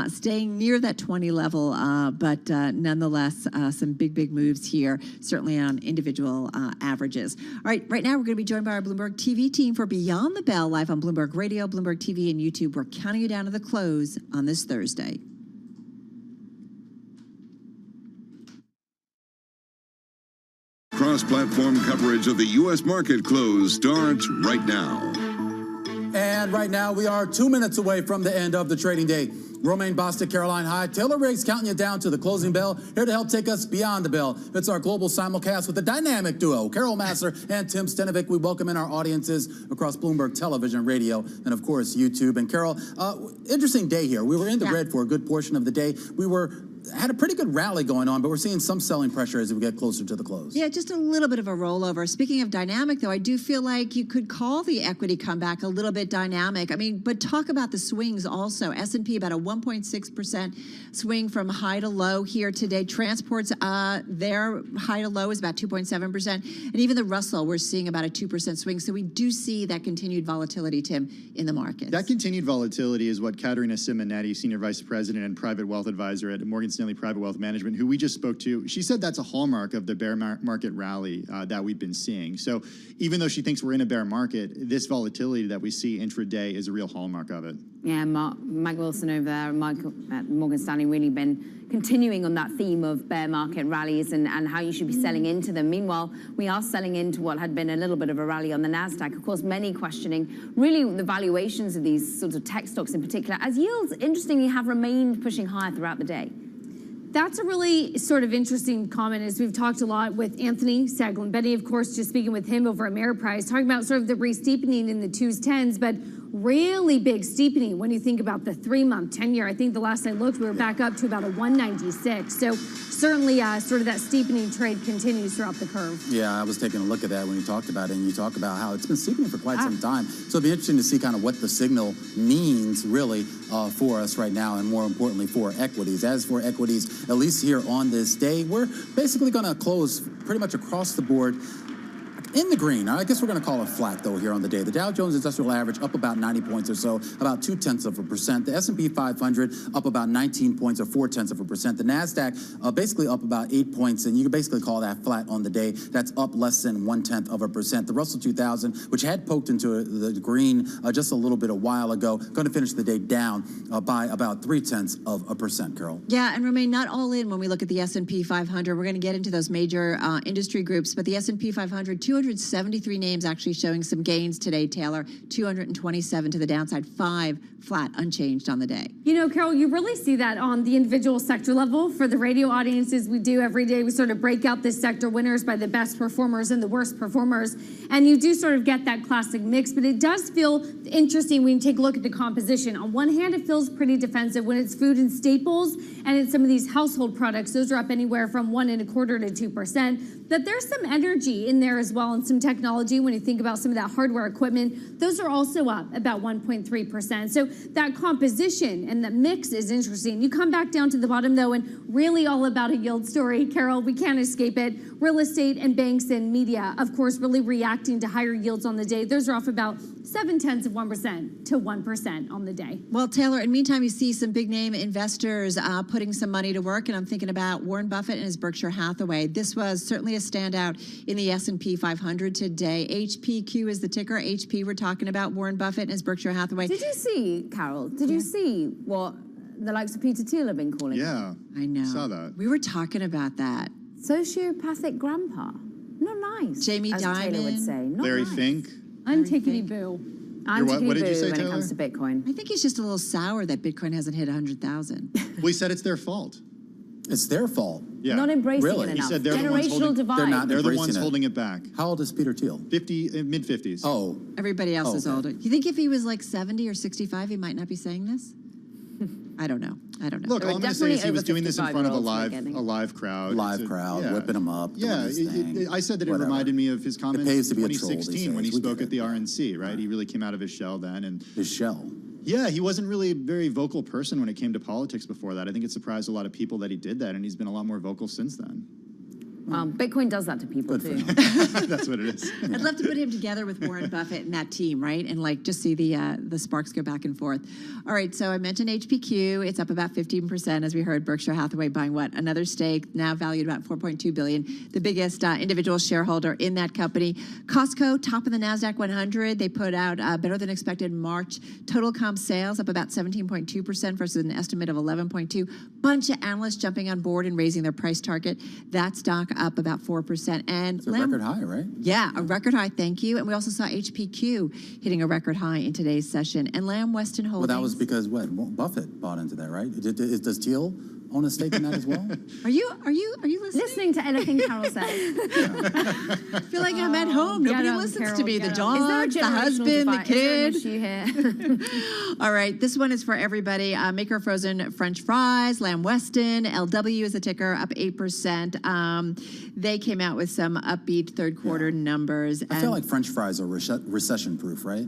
staying near that 20 level, but nonetheless, some big moves here, certainly on individual averages. All right, right now we're going to be joined by our Bloomberg TV team for Beyond the Bell, live on Bloomberg Radio, Bloomberg TV, and YouTube. We're counting you down to the close on this Thursday. Cross-platform coverage of the U.S. market close starts right now. And right now, we are 2 minutes away from the end of the trading day. Romaine Bostic, Caroline Hyde, Taylor Riggs counting you down to the closing bell, here to help take us beyond the bell. It's our global simulcast with the dynamic duo, Carol Massar and Tim Stenovic. We welcome in our audiences across Bloomberg Television, Radio, and of course, YouTube. And Carol, interesting day here. We were in the red for a good portion of the day. Had a pretty good rally going on, but we're seeing some selling pressure as we get closer to the close. Yeah, just a little bit of a rollover. Speaking of dynamic, though, I do feel like you could call the equity comeback a little bit dynamic. I mean, but talk about the swings also. S&P about a 1.6% swing from high to low here today. Transports, their high to low is about 2.7%. And even the Russell, we're seeing about a 2% swing. So we do see that continued volatility, Tim, in the market. That continued volatility is what Katerina Simonetti, Senior Vice President and Private Wealth Advisor at Morgan Stanley Private Wealth Management, who we just spoke to, she said that's a hallmark of the bear market rally that we've been seeing. So even though she thinks we're in a bear market, this volatility that we see intraday is a real hallmark of it. Yeah, Mike Wilson over there, Mike at Morgan Stanley, really been continuing on that theme of bear market rallies and how you should be selling into them. Meanwhile, we are selling into what had been a little bit of a rally on the NASDAQ. Of course, many questioning really the valuations of these sorts of tech stocks in particular, as yields, interestingly, have remained pushing higher throughout the day. That's a really sort of interesting comment, as we've talked a lot with Anthony Saglin-Benny, of course, just speaking with him over at Ameriprise, talking about sort of the re-steepening in the 2s, 10s, but really big steepening when you think about the 3-month, 10-year. I think the last I looked, we were back up to about a 196. So certainly sort of that steepening trade continues throughout the curve. Yeah, I was taking a look at that when you talked about it, and you talk about how it's been steepening for quite some time. So it'll be interesting to see kind of what the signal means really for us right now, and more importantly for equities. As for equities, at least here on this day, we're basically going to close pretty much across the board in the green. I guess we're going to call it flat, though, here on the day. The Dow Jones Industrial Average up about 90 points or so, about 0.2%. The S&P 500 up about 19 points or 0.4%. The NASDAQ basically up about 8 points, and you can basically call that flat on the day. That's up less than 0.1%. The Russell 2000, which had poked into the green just a little bit a while ago, going to finish the day down by about 0.3%, Carol. Yeah, and remain not all in when we look at the S&P 500. We're going to get into those major industry groups, but the S&P 500, 273 names actually showing some gains today, Taylor. 227 to the downside, 5 flat, unchanged on the day. You know, Carol, you really see that on the individual sector level. For the radio audiences, we do every day, we sort of break out the sector winners by the best performers and the worst performers. And you do sort of get that classic mix, but it does feel interesting when you take a look at the composition. On one hand, it feels pretty defensive when it's food and staples, and it's some of these household products. Those are up anywhere from 1.25% to 2%. But there's some energy in there as well, and some technology. When you think about some of that hardware equipment, those are also up about 1.3%. So that composition and the mix is interesting. You come back down to the bottom, though, and really all about a yield story, Carol. We can't escape it. Real estate and banks and media, of course, really reacting to higher yields on the day. Those are off about 0.7% to 1% on the day. Well, Taylor, in the meantime, you see some big name investors putting some money to work, and I'm thinking about Warren Buffett and his Berkshire Hathaway. This was certainly a standout in the S&P 500 today. HPQ is the ticker. HP, we're talking about Warren Buffett and his Berkshire Hathaway. Did you see, Carol, did you see what the likes of Peter Thiel have been calling him? Yeah, I know. Saw that. We were talking about that. Sociopathic grandpa. Not nice. Jamie as Dimon. Taylor would say. Not Larry nice. Fink. Untickety boo. What did you say, when Taylor? it comes to Bitcoin. I think he's just a little sour that Bitcoin hasn't hit 100,000. Well, he said it's their fault. It's their fault. Yeah. Not embracing Really? it He enough. said they're the ones Generational holding, divide. they're the ones embracing it. holding it back. How old is Peter Thiel? Mid-50s. Oh. Everybody else is okay. older. You think if he was like 70 or 65, he might not be saying this? I don't know. Look, all I'm going to say is he was doing this in front of a live crowd. Whipping them up. Yeah, I said that it reminded me of his comments pays to in be a troll, 2016 when he spoke at the RNC, right? He really came out of his shell then. And his shell? Yeah, he wasn't really a very vocal person when it came to politics before that. I think it surprised a lot of people that he did that, and he's been a lot more vocal since then. Bitcoin does that to people too. That's what it is. I'd love to put him together with Warren Buffett and that team, right? And like just see the sparks go back and forth. All right, so I mentioned HPQ. It's up about 15%, as we heard. Berkshire Hathaway buying what? Another stake, now valued about $4.2 billion. The biggest individual shareholder in that company. Costco, top of the NASDAQ 100. They put out better than expected March total comp sales, up about 17.2% versus an estimate of 11.2%. Bunch of analysts jumping on board and raising their price target. That stock up about 4%. And it's a record high, right? Yeah, a record high, thank you. And we also saw HPQ hitting a record high in today's session. And Lamb Weston Holdings. Well, that was because what? Buffett bought into that, right? Does Thiel own a stake in that as well? Are you listening to anything Carol says? I feel like I'm at home. Nobody listens to me. The dogs, the husband, the kid. Is there an issue here? All right, this one is for everybody. Maker of frozen French fries, Lamb Weston, LW is the ticker, up 8%. They came out with some upbeat third quarter numbers. I feel like French fries are recession-proof, right?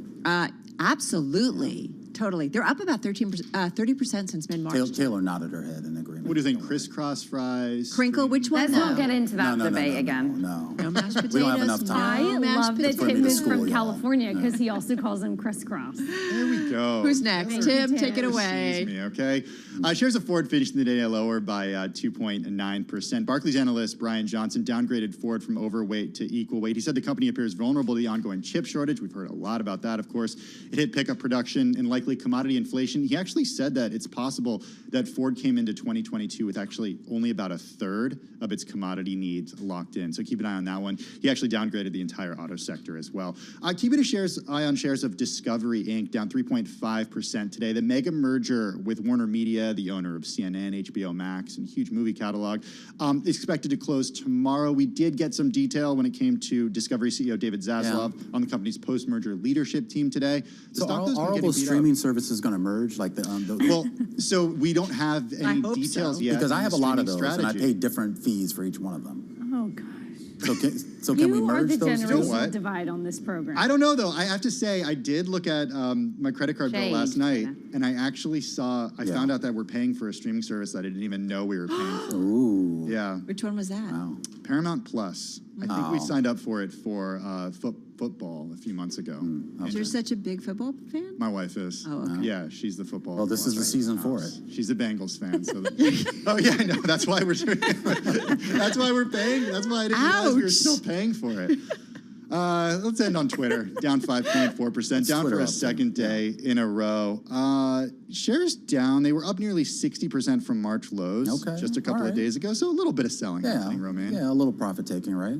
Absolutely. Totally. They're up about 30% since mid-March. Taylor nodded her head in agreement. What do you think? Crisscross fries? Crinkle, which one? Let's not get into that debate again. No. No mashed potatoes. We don't have enough time. I love that Tim is from y'all. California because he also calls them crisscross. There we go. Who's next? Tim, take it away. Me, okay. Shares of Ford finished the day lower by 2.9%. Barclays analyst Brian Johnson downgraded Ford from overweight to equal weight. He said the company appears vulnerable to the ongoing chip shortage. We've heard a lot about that, of course. It hit pickup production and likely commodity inflation. He actually said that it's possible that Ford came into 2022 with actually only about a third of its commodity needs locked in. So keep an eye on that one. He actually downgraded the entire auto sector as well. Keep an eye on shares of Discovery Inc., down 3.5% today. The mega merger with Warner Media, the owner of CNN, HBO Max, and huge movie catalog, is expected to close tomorrow. We did get some detail when it came to Discovery CEO David Zaslav on the company's post-merger leadership team today. So are all those streaming services going to merge? Like well, so we don't have any details yet. Because I have a lot of those, strategy. and I pay different fees for each one of them. Oh, gosh. So can we merge those? You are the generational divide on this program. I don't know, though. I have to say, I did look at my credit card bill last night, and I actually found out that we're paying for a streaming service that I didn't even know we were paying for. Ooh. Yeah. Which one was that? Wow. Paramount Plus. I think we signed up for it for football a few months ago. You're such a big football fan? My wife is. Oh, okay. Yeah, she's the football. Well, this is the season for it. She's a Bengals fan. So oh, yeah, I know. That's why we're doing it. That's why we're paying. That's why I didn't realize we were still paying for it. Let's end on Twitter. Down 5.4%. Down for a second day in a row. Shares down. They were up nearly 60% from March lows just a couple of days ago. So a little bit of selling happening, Romaine. Yeah, a little profit taking, right?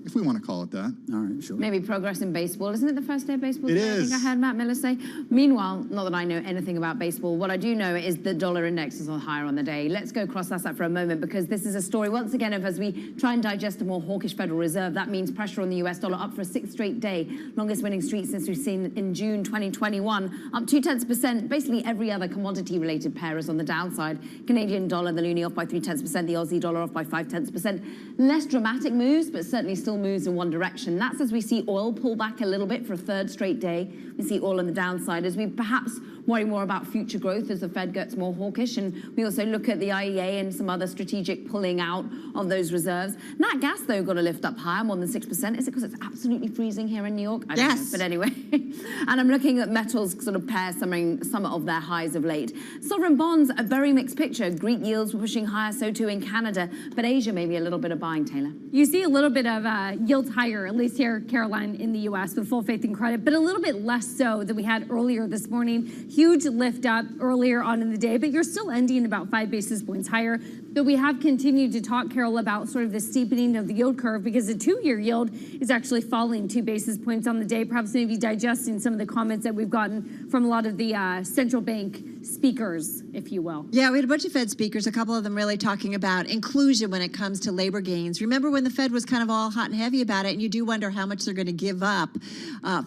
If we want to call it that. All right, sure. Maybe progress in baseball. Isn't it the first day of baseball? It today? is. I think I heard Matt Miller say. Meanwhile, not that I know anything about baseball, what I do know is the dollar index is on higher on the day. Let's go cross that up for a moment because this is a story, once again, of as we try and digest a more hawkish Federal Reserve, that means pressure on the US dollar up for a sixth straight day. Longest winning streak since we've seen in June 2021. Up 0.2%. Basically every other commodity-related pair is on the downside. Canadian dollar, the loonie off by 0.3%, the Aussie dollar off by 0.5%. Less dramatic moves, but certainly still moves in one direction. That's as we see oil pull back a little bit for a third straight day. We see oil on the downside as we perhaps worry more about future growth as the Fed gets more hawkish. And we also look at the IEA and some other strategic pulling out of those reserves. Nat gas, though, got to lift up higher, more than 6%. Is it because it's absolutely freezing here in New York? I don't know. But anyway. And I'm looking at metals sort of pair some of their highs of late. Sovereign bonds, a very mixed picture. Greek yields were pushing higher, so too in Canada. But Asia, maybe a little bit of buying, Taylor. You see a little bit of yields higher, at least here, Caroline, in the U.S. with full faith and credit, but a little bit less so than we had earlier this morning. Huge lift up earlier on in the day, but you're still ending about 5 basis points higher. But we have continued to talk, Carol, about sort of the steepening of the yield curve because the 2-year yield is actually falling 2 basis points on the day, perhaps maybe digesting some of the comments that we've gotten from a lot of the central bank speakers, if you will. Yeah, we had a bunch of Fed speakers, a couple of them really talking about inclusion when it comes to labor gains. Remember when the Fed was kind of all hot and heavy about it, and you do wonder how much they're going to give up,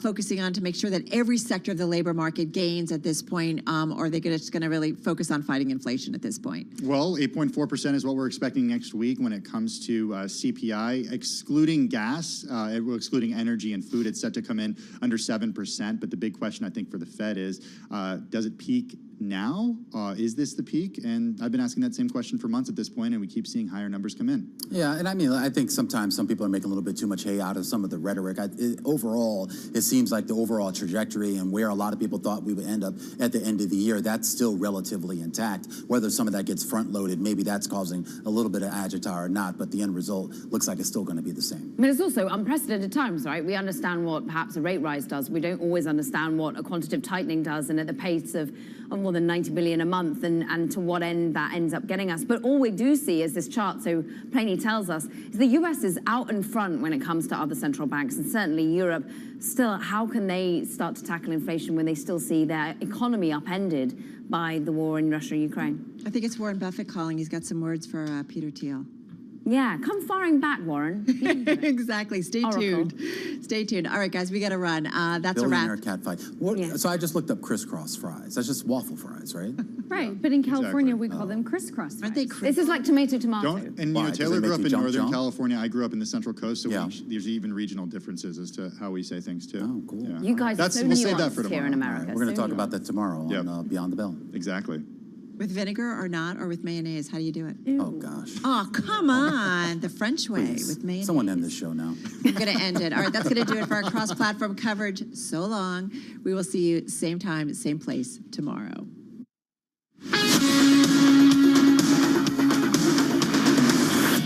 focusing on to make sure that every sector of the labor market gains at this point, or are they just going to really focus on fighting inflation at this point? Well, 8.4% is what we're expecting next week when it comes to CPI, excluding gas, excluding energy and food. It's set to come in under 7%, but the big question I think for the Fed is, does it peak now? Is this the peak? And I've been asking that same question for months at this point, and we keep seeing higher numbers come in. Yeah, and I mean, I think sometimes some people are making a little bit too much hay out of some of the rhetoric. Overall, it seems like the overall trajectory and where a lot of people thought we would end up at the end of the year, that's still relatively intact. Whether some of that gets front-loaded, maybe that's causing a little bit of agita or not, but the end result looks like it's still going to be the same. I mean, it's also unprecedented times, right? We understand what perhaps a rate rise does. We don't always understand what a quantitative tightening does, and at the pace of more than 90 billion a month, and to what end that ends up getting us. But all we do see, as this chart so plainly tells us, is the US is out in front when it comes to other central banks, and certainly Europe. Still, how can they start to tackle inflation when they still see their economy upended by the war in Russia and Ukraine? I think it's Warren Buffett calling. He's got some words for Peter Thiel. Yeah, come firing back, Warren. Exactly. Stay tuned. Stay tuned. All right, guys, we got to run. That's a Billionaire wrap. cat fight. So I just looked up crisscross fries. That's just waffle fries, right? Right, but in California, we call them crisscross fries. Aren't they This is like tomato. And you know, Taylor grew up in Northern California. I grew up in the Central Coast, so there's even regional differences as to how we say things too. Oh, cool. Yeah. You guys are so we'll save that for nuanced tomorrow. here in America. We're going to So talk about that tomorrow on Beyond the Bell. Exactly. With vinegar or not, or with mayonnaise? How do you do it? Oh, gosh. Oh, come on. The French way with mayonnaise. Someone end this show now. I'm going to end it. All right, that's going to do it for our cross-platform coverage. So long. We will see you same time, same place tomorrow.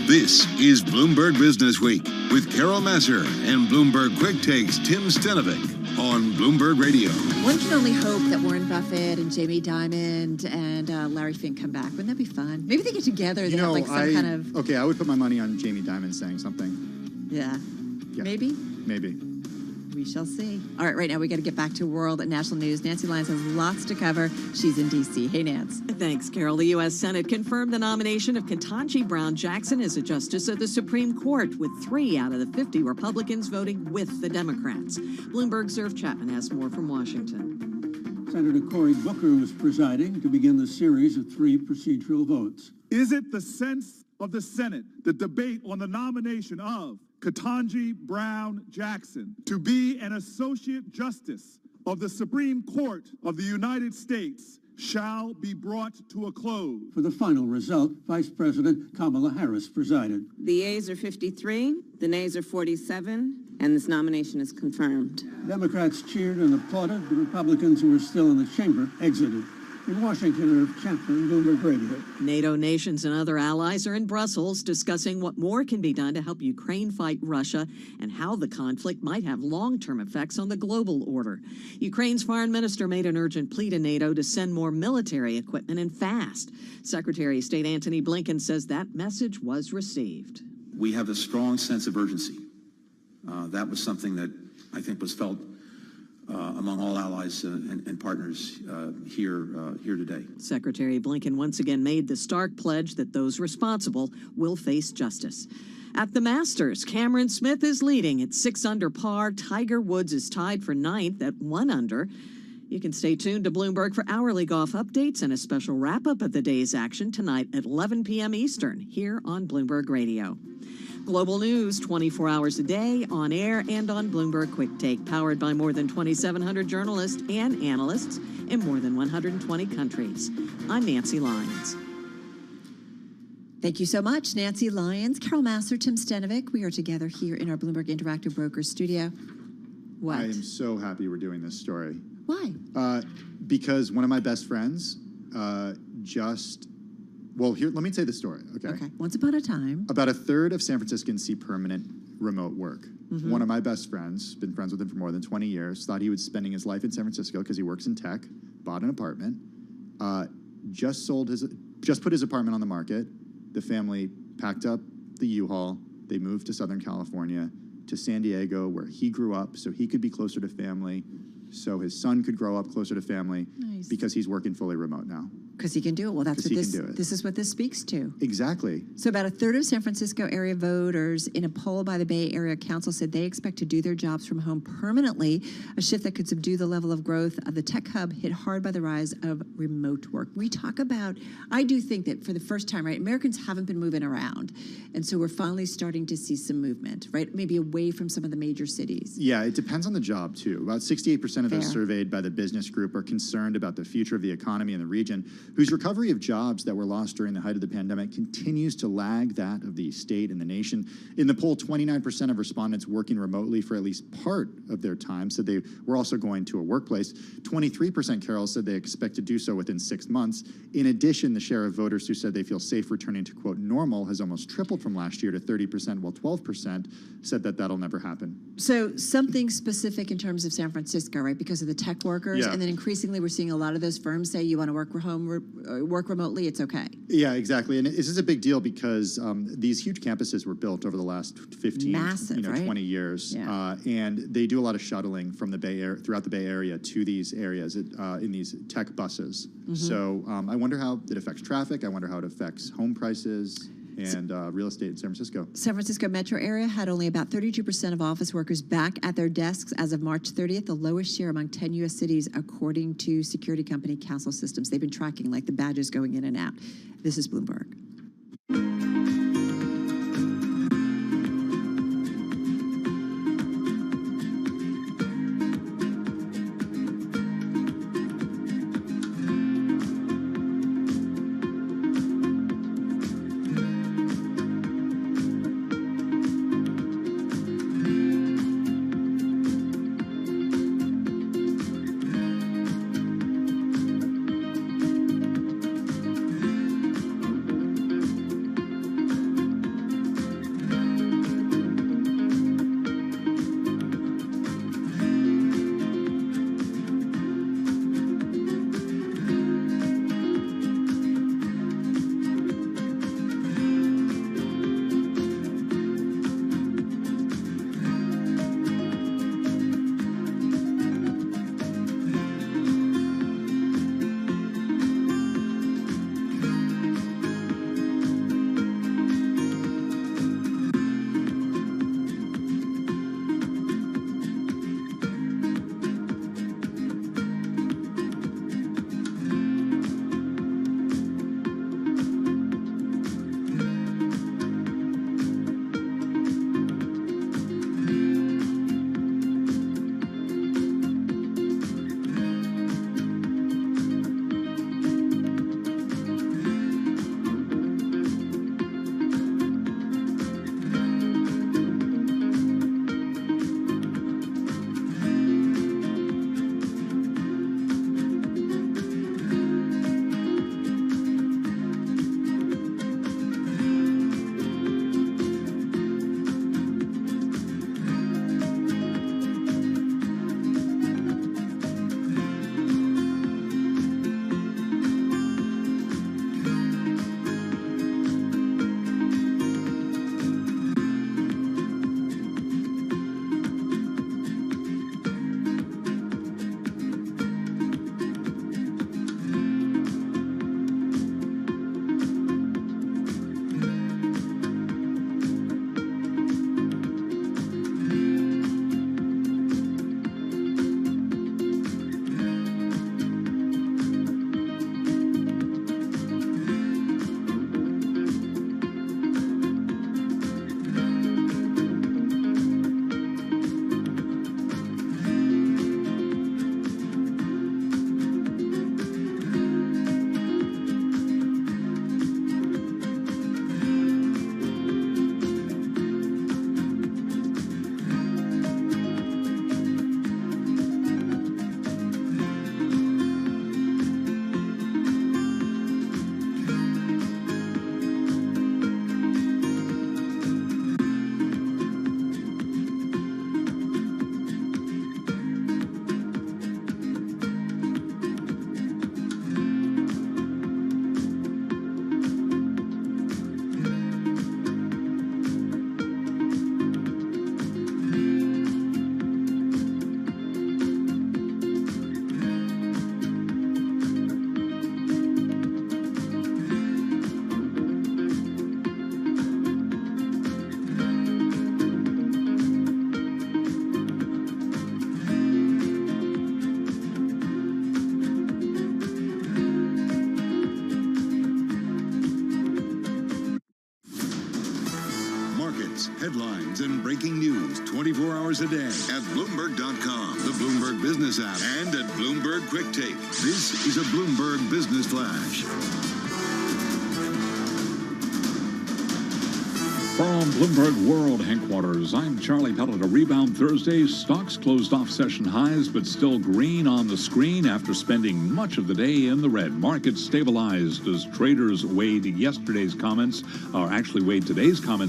This is Bloomberg Business Week with Carol Masser and Bloomberg Quick Takes Tim Stenovic on Bloomberg Radio. One can only hope that Warren Buffett and Jamie Dimon and Larry Fink come back. Wouldn't that be fun? Maybe they get together. They have like some kind of... Okay, I would put my money on Jamie Dimon saying something. Yeah. Maybe? Maybe. We shall see. All right, right now we got to get back to world and national news. Nancy Lyons has lots to cover. She's in D.C. Hey, Nance. Thanks, Carol. The U.S. Senate confirmed the nomination of Ketanji Brown Jackson as a justice of the Supreme Court, with 3 out of the 50 Republicans voting with the Democrats. Bloomberg's Irv Chapman has more from Washington. Senator Cory Booker was presiding to begin the series of 3 procedural votes. Is it the sense of the Senate, the debate on the nomination of Ketanji Brown Jackson to be an Associate Justice of the Supreme Court of the United States shall be brought to a close? For the final result, Vice President Kamala Harris presided. The yeas are 53, the nays are 47, and this nomination is confirmed. Democrats cheered and applauded. The Republicans who were still in the chamber exited. In Washington, Irv Chapman, Bloomberg Radio. NATO nations and other allies are in Brussels discussing what more can be done to help Ukraine fight Russia and how the conflict might have long-term effects on the global order. Ukraine's foreign minister made an urgent plea to NATO to send more military equipment and fast. Secretary of State Antony Blinken says that message was received. We have a strong sense of urgency. That was something that I think was felt among all allies and partners here today. Secretary Blinken once again made the stark pledge that those responsible will face justice. At the Masters, Cameron Smith is leading at 6 under par. Tiger Woods is tied for 9th at 1 under. You can stay tuned to Bloomberg for hourly golf updates and a special wrap-up of the day's action tonight at 11 p.m. Eastern here on Bloomberg Radio. Global news 24 hours a day, on air and on Bloomberg Quick Take, powered by more than 2,700 journalists and analysts in more than 120 countries. I'm Nancy Lyons. Thank you so much, Nancy Lyons, Carol Masser, Tim Stenovic. We are together here in our Bloomberg Interactive Brokers studio. What? I am so happy we're doing this story. Why? Because one of my best friends here, let me tell you the story, okay? Once upon a time. About a third of San Franciscans see permanent remote work. Mhm. One of my best friends, been friends with him for more than 20 years, thought he was spending his life in San Francisco because he works in tech, bought an apartment, just put his apartment on the market. The family packed up the U-Haul. They moved to Southern California, to San Diego, where he grew up, so he could be closer to family, so his son could grow up closer to family. Nice. Because he's working fully remote now. Because he can do it. Well, that's what Because he can do it. this is what this speaks to. Exactly. So about a third of San Francisco area voters in a poll by the Bay Area Council said they expect to do their jobs from home permanently, a shift that could subdue the level of growth of the tech hub hit hard by the rise of remote work. We talk about, I do think that for the first time, right, Americans haven't been moving around. And so we're finally starting to see some movement, right? Maybe away from some of the major cities. Yeah, it depends on the job, too. About 68% of those Fair. surveyed by the business group are concerned about the future of the economy in the region, whose recovery of jobs that were lost during the height of the pandemic continues to lag that of the state and the nation. In the poll, 29% of respondents working remotely for at least part of their time said they were also going to a workplace. 23%, Carol, said they expect to do so within 6 months. In addition, the share of voters who said they feel safe returning to, quote, normal has almost tripled from last year to 30%, while 12% said that that'll never happen. So something specific in terms of San Francisco, right? Because of the tech workers, Yeah. and then increasingly we're seeing a lot of those firms say you want to work work remotely, it's okay. Yeah, exactly. And this is a big deal because these huge campuses were built over the last 15, Massive, right? 20 years. Yeah. And they do a lot of shuttling from the Bay Area, throughout the Bay Area to these areas in these tech buses. Mhm. So I wonder how it affects traffic. I wonder how it affects home prices and real estate in San Francisco. San Francisco metro area had only about 32% of office workers back at their desks as of March 30th, the lowest share among 10 U.S. cities, according to security company Castle Systems. They've been tracking like the badges going in and out. This is Bloomberg. updates, headlines, and breaking news 24 hours a day at Bloomberg.com, the Bloomberg Business app, and at Bloomberg Quick Take. This is a Bloomberg Business Flash. From Bloomberg World Headquarters, I'm Charlie Pellet. A rebound Thursday. Stocks closed off session highs, but still green on the screen after spending much of the day in the red. Markets stabilized as traders weighed today's comments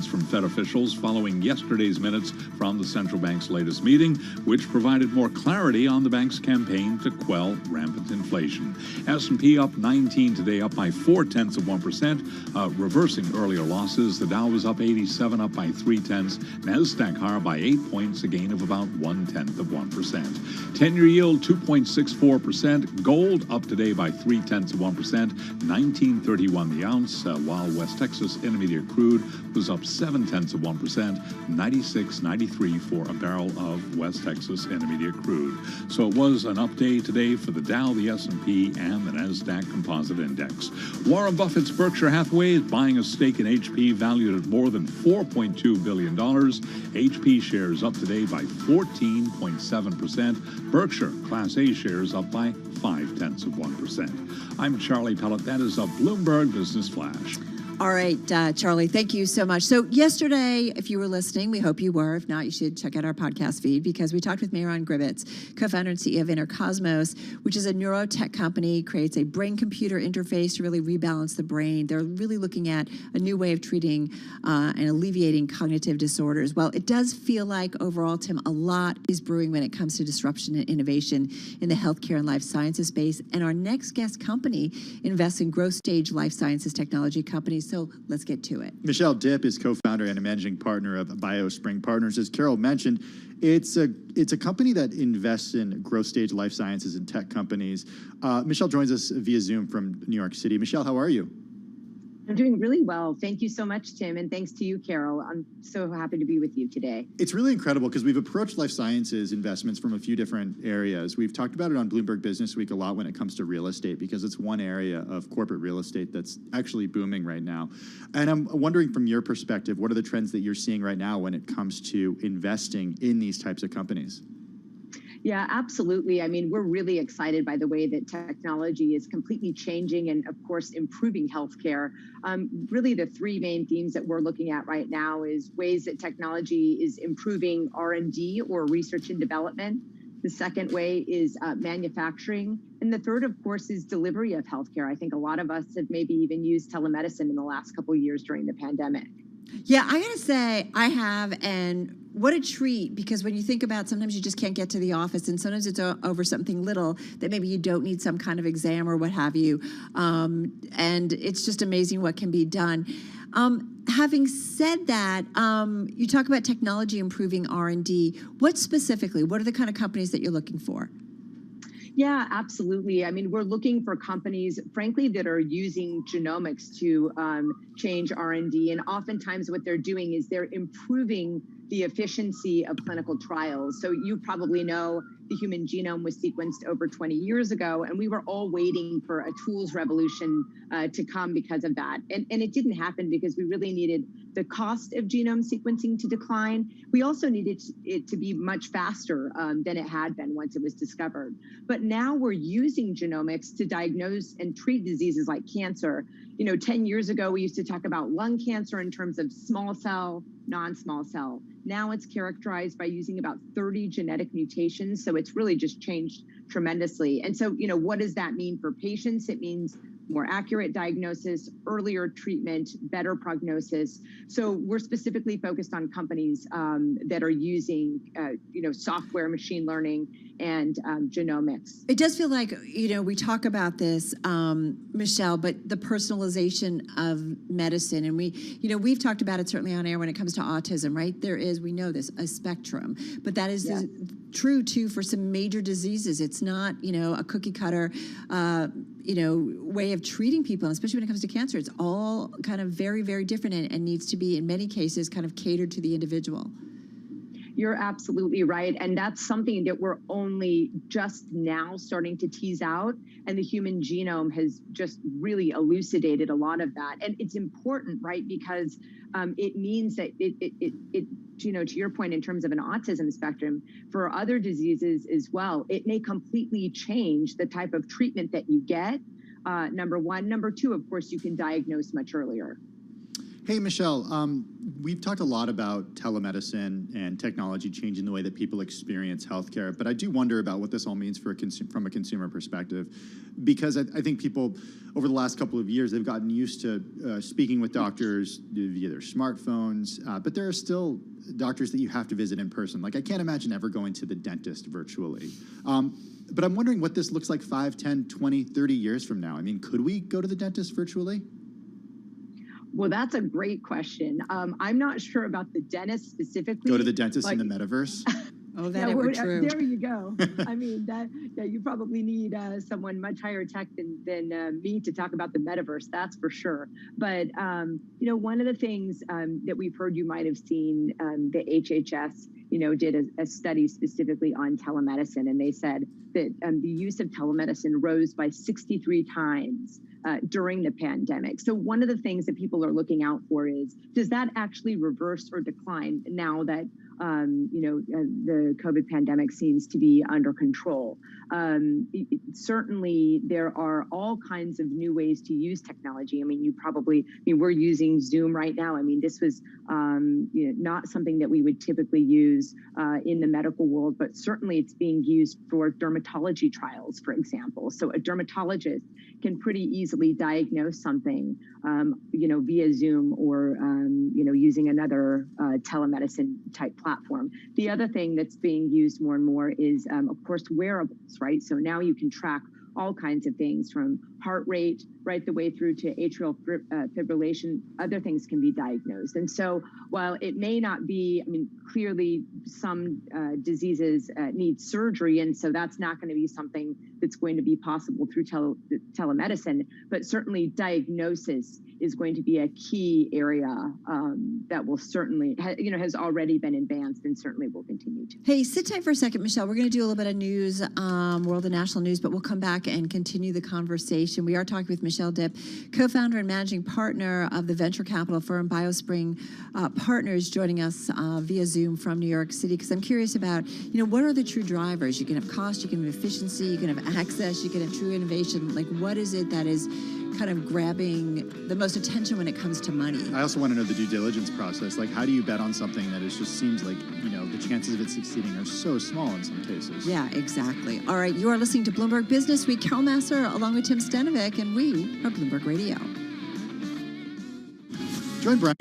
from Fed officials following yesterday's minutes from the central bank's latest meeting, which provided more clarity on the bank's campaign to quell rampant inflation. S&P up 19 today, up by 0.4%, reversing earlier losses. The Dow was up 87, up by 0.3. NASDAQ higher by 8 points, a gain of about 0.1%. 10-year yield 2.64%. Gold up today by 0.3%, $19.31 the ounce, while West Texas Intermediate crude was up 0.7%, $96.93 for a barrel of West Texas Intermediate crude. So it was an up day today for the Dow, the S&P, and the NASDAQ Composite Index. Warren Buffett's Berkshire Hathaway is buying a stake in HP valued at more than $4.2 billion. HP shares up today by 14.7%. Berkshire Class A shares up by 0.5%. I'm Charlie Pellet. That is a Bloomberg Business Flash. All right, Charlie, thank you so much. So yesterday, if you were listening, we hope you were. If not, you should check out our podcast feed because we talked with Mehran Gribetz, co-founder and CEO of InterCosmos, which is a neurotech company, creates a brain-computer interface to really rebalance the brain. They're really looking at a new way of treating and alleviating cognitive disorders. Well, it does feel like overall, Tim, a lot is brewing when it comes to disruption and innovation in the healthcare and life sciences space. And our next guest company invests in growth stage life sciences technology companies. So let's get to it. Michelle Dipp is co-founder and a managing partner of BioSpring Partners. As Carol mentioned, it's a company that invests in growth stage life sciences and tech companies. Michelle joins us via Zoom from New York City. Michelle, how are you? I'm doing really well. Thank you so much, Tim, and thanks to you, Carol. I'm so happy to be with you today. It's really incredible because we've approached life sciences investments from a few different areas. We've talked about it on Bloomberg Business Week a lot when it comes to real estate because it's one area of corporate real estate that's actually booming right now. And I'm wondering from your perspective, what are the trends that you're seeing right now when it comes to investing in these types of companies? Yeah, absolutely. I mean, we're really excited by the way that technology is completely changing and, of course, improving healthcare. Really, the three main themes that we're looking at right now is ways that technology is improving R&D or research and development. The second way is manufacturing. And the third, of course, is delivery of healthcare. I think a lot of us have maybe even used telemedicine in the last couple of years during the pandemic. Yeah, I got to say I have, and what a treat, because when you think about sometimes you just can't get to the office and sometimes it's over something little that maybe you don't need some kind of exam or what have you. And it's just amazing what can be done. Having said that, you talk about technology improving R&D. What are the kind of companies that you're looking for? Yeah, absolutely. I mean, we're looking for companies, frankly, that are using genomics to change R&D. And oftentimes what they're doing is they're improving the efficiency of clinical trials. So you probably know the human genome was sequenced over 20 years ago, and we were all waiting for a tools revolution to come because of that. And it didn't happen because we really needed the cost of genome sequencing to decline. We also needed it to be much faster than it had been once it was discovered. But now we're using genomics to diagnose and treat diseases like cancer. 10 years ago, we used to talk about lung cancer in terms of small cell, non-small cell. Now it's characterized by using about 30 genetic mutations. So it's really just changed tremendously. And so, what does that mean for patients? It means more accurate diagnosis, earlier treatment, better prognosis. So we're specifically focused on companies that are using, software, machine learning, and genomics. It does feel like, we talk about this, Michelle, but the personalization of medicine, and we've talked about it certainly on air when it comes to autism, right? There is, we know this, a spectrum, but that is true too for some major diseases. It's not, a cookie cutter, way of treating people, and especially when it comes to cancer. It's all kind of very, very different and needs to be, in many cases, kind of catered to the individual. You're absolutely right. And that's something that we're only just now starting to tease out. And the human genome has just really elucidated a lot of that. And it's important, right? Because it means that it to your point in terms of an autism spectrum, for other diseases as well, it may completely change the type of treatment that you get. Number one. Number two, of course, you can diagnose much earlier. Hey, Michelle, we've talked a lot about telemedicine and technology changing the way that people experience healthcare, but I do wonder about what this all means for from a consumer perspective, because I think people over the last couple of years, they've gotten used to speaking with doctors via their smartphones, but there are still doctors that you have to visit in person. Like, I can't imagine ever going to the dentist virtually. But I'm wondering what this looks like 5, 10, 20, 30 years from now. I mean, could we go to the dentist virtually? Well, that's a great question. I'm not sure about the dentist specifically. Go to the dentist in the metaverse? Oh, that ever true. There you go. I mean, you probably need someone much higher tech than me to talk about the metaverse, that's for sure. But, one of the things that we've heard, you might have seen, the HHS, did a study specifically on telemedicine, and they said that the use of telemedicine rose by 63 times during the pandemic. So one of the things that people are looking out for is, does that actually reverse or decline now that the COVID pandemic seems to be under control? Certainly, there are all kinds of new ways to use technology. I mean, we're using Zoom right now. I mean, this was not something that we would typically use in the medical world, but certainly it's being used for dermatology trials, for example. So a dermatologist can pretty easily diagnose something, via Zoom or, using another telemedicine type platform. The other thing that's being used more and more is, of course, wearables, right? So now you can track all kinds of things from heart rate right the way through to atrial fibrillation. Other things can be diagnosed. And so while it may not be, clearly some diseases need surgery, and so that's not going to be something that's going to be possible through telemedicine, but certainly diagnosis is going to be a key area that will certainly, has already been advanced and certainly will continue to. Hey, sit tight for a second, Michelle. We're going to do a little bit of news, world and national news, but we'll come back and continue the conversation. We are talking with Michelle Dipp, co-founder and managing partner of the venture capital firm BioSpring Partners, joining us via Zoom from New York City, because I'm curious about, what are the true drivers? You can have cost, you can have efficiency, you can have access, you can have true innovation. Like, what is it that is kind of grabbing the most attention when it comes to money? I also want to know the due diligence process. Like, how do you bet on something that just seems like, the chances of it succeeding are so small in some cases? Yeah, exactly. All right, you are listening to Bloomberg Business Week. Carol Massar along with Tim Stanovic, and we are Bloomberg Radio. Join Brian.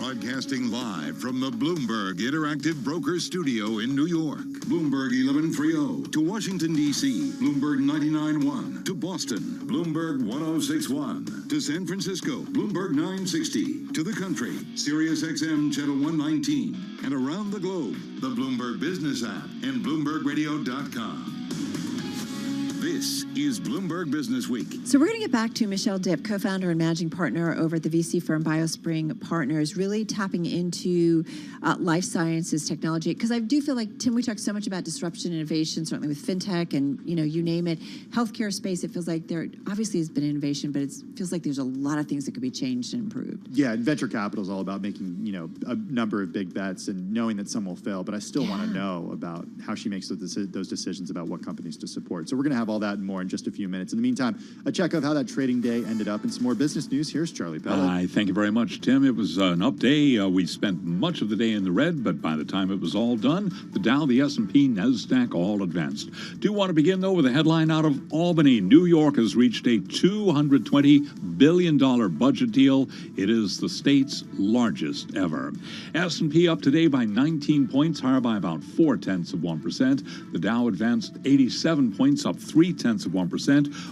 Broadcasting live from the Bloomberg Interactive Broker Studio in New York. Bloomberg 1130 to Washington, D.C. Bloomberg 99.1 to Boston. Bloomberg 106.1 to San Francisco. Bloomberg 960 to the country. Sirius XM Channel 119. And around the globe, the Bloomberg Business app and BloombergRadio.com. This is Bloomberg Business Week. So we're going to get back to Michelle Dipp, co-founder and managing partner over at the VC firm BioSpring Partners, really tapping into life sciences technology. Because I do feel like, Tim, we talk so much about disruption, innovation, certainly with fintech and, you name it. Healthcare space, it feels like there obviously has been innovation, but it feels like there's a lot of things that could be changed and improved. Yeah, and venture capital is all about making, a number of big bets and knowing that some will fail. But I still want to know about how she makes those decisions about what companies to support. So we're going to have all that and more in just a few minutes. In the meantime, a check of how that trading day ended up and some more business news. Here's Charlie Pellet. Thank you very much, Tim. It was an up day. We spent much of the day in the red, but by the time it was all done, the Dow, the S&P, NASDAQ all advanced. Do want to begin, though, with a headline out of Albany. New York has reached a $220 billion budget deal. It is the state's largest ever. S&P up today by 19 points, higher by about 0.4%. The Dow advanced 87 points, up 0.3%,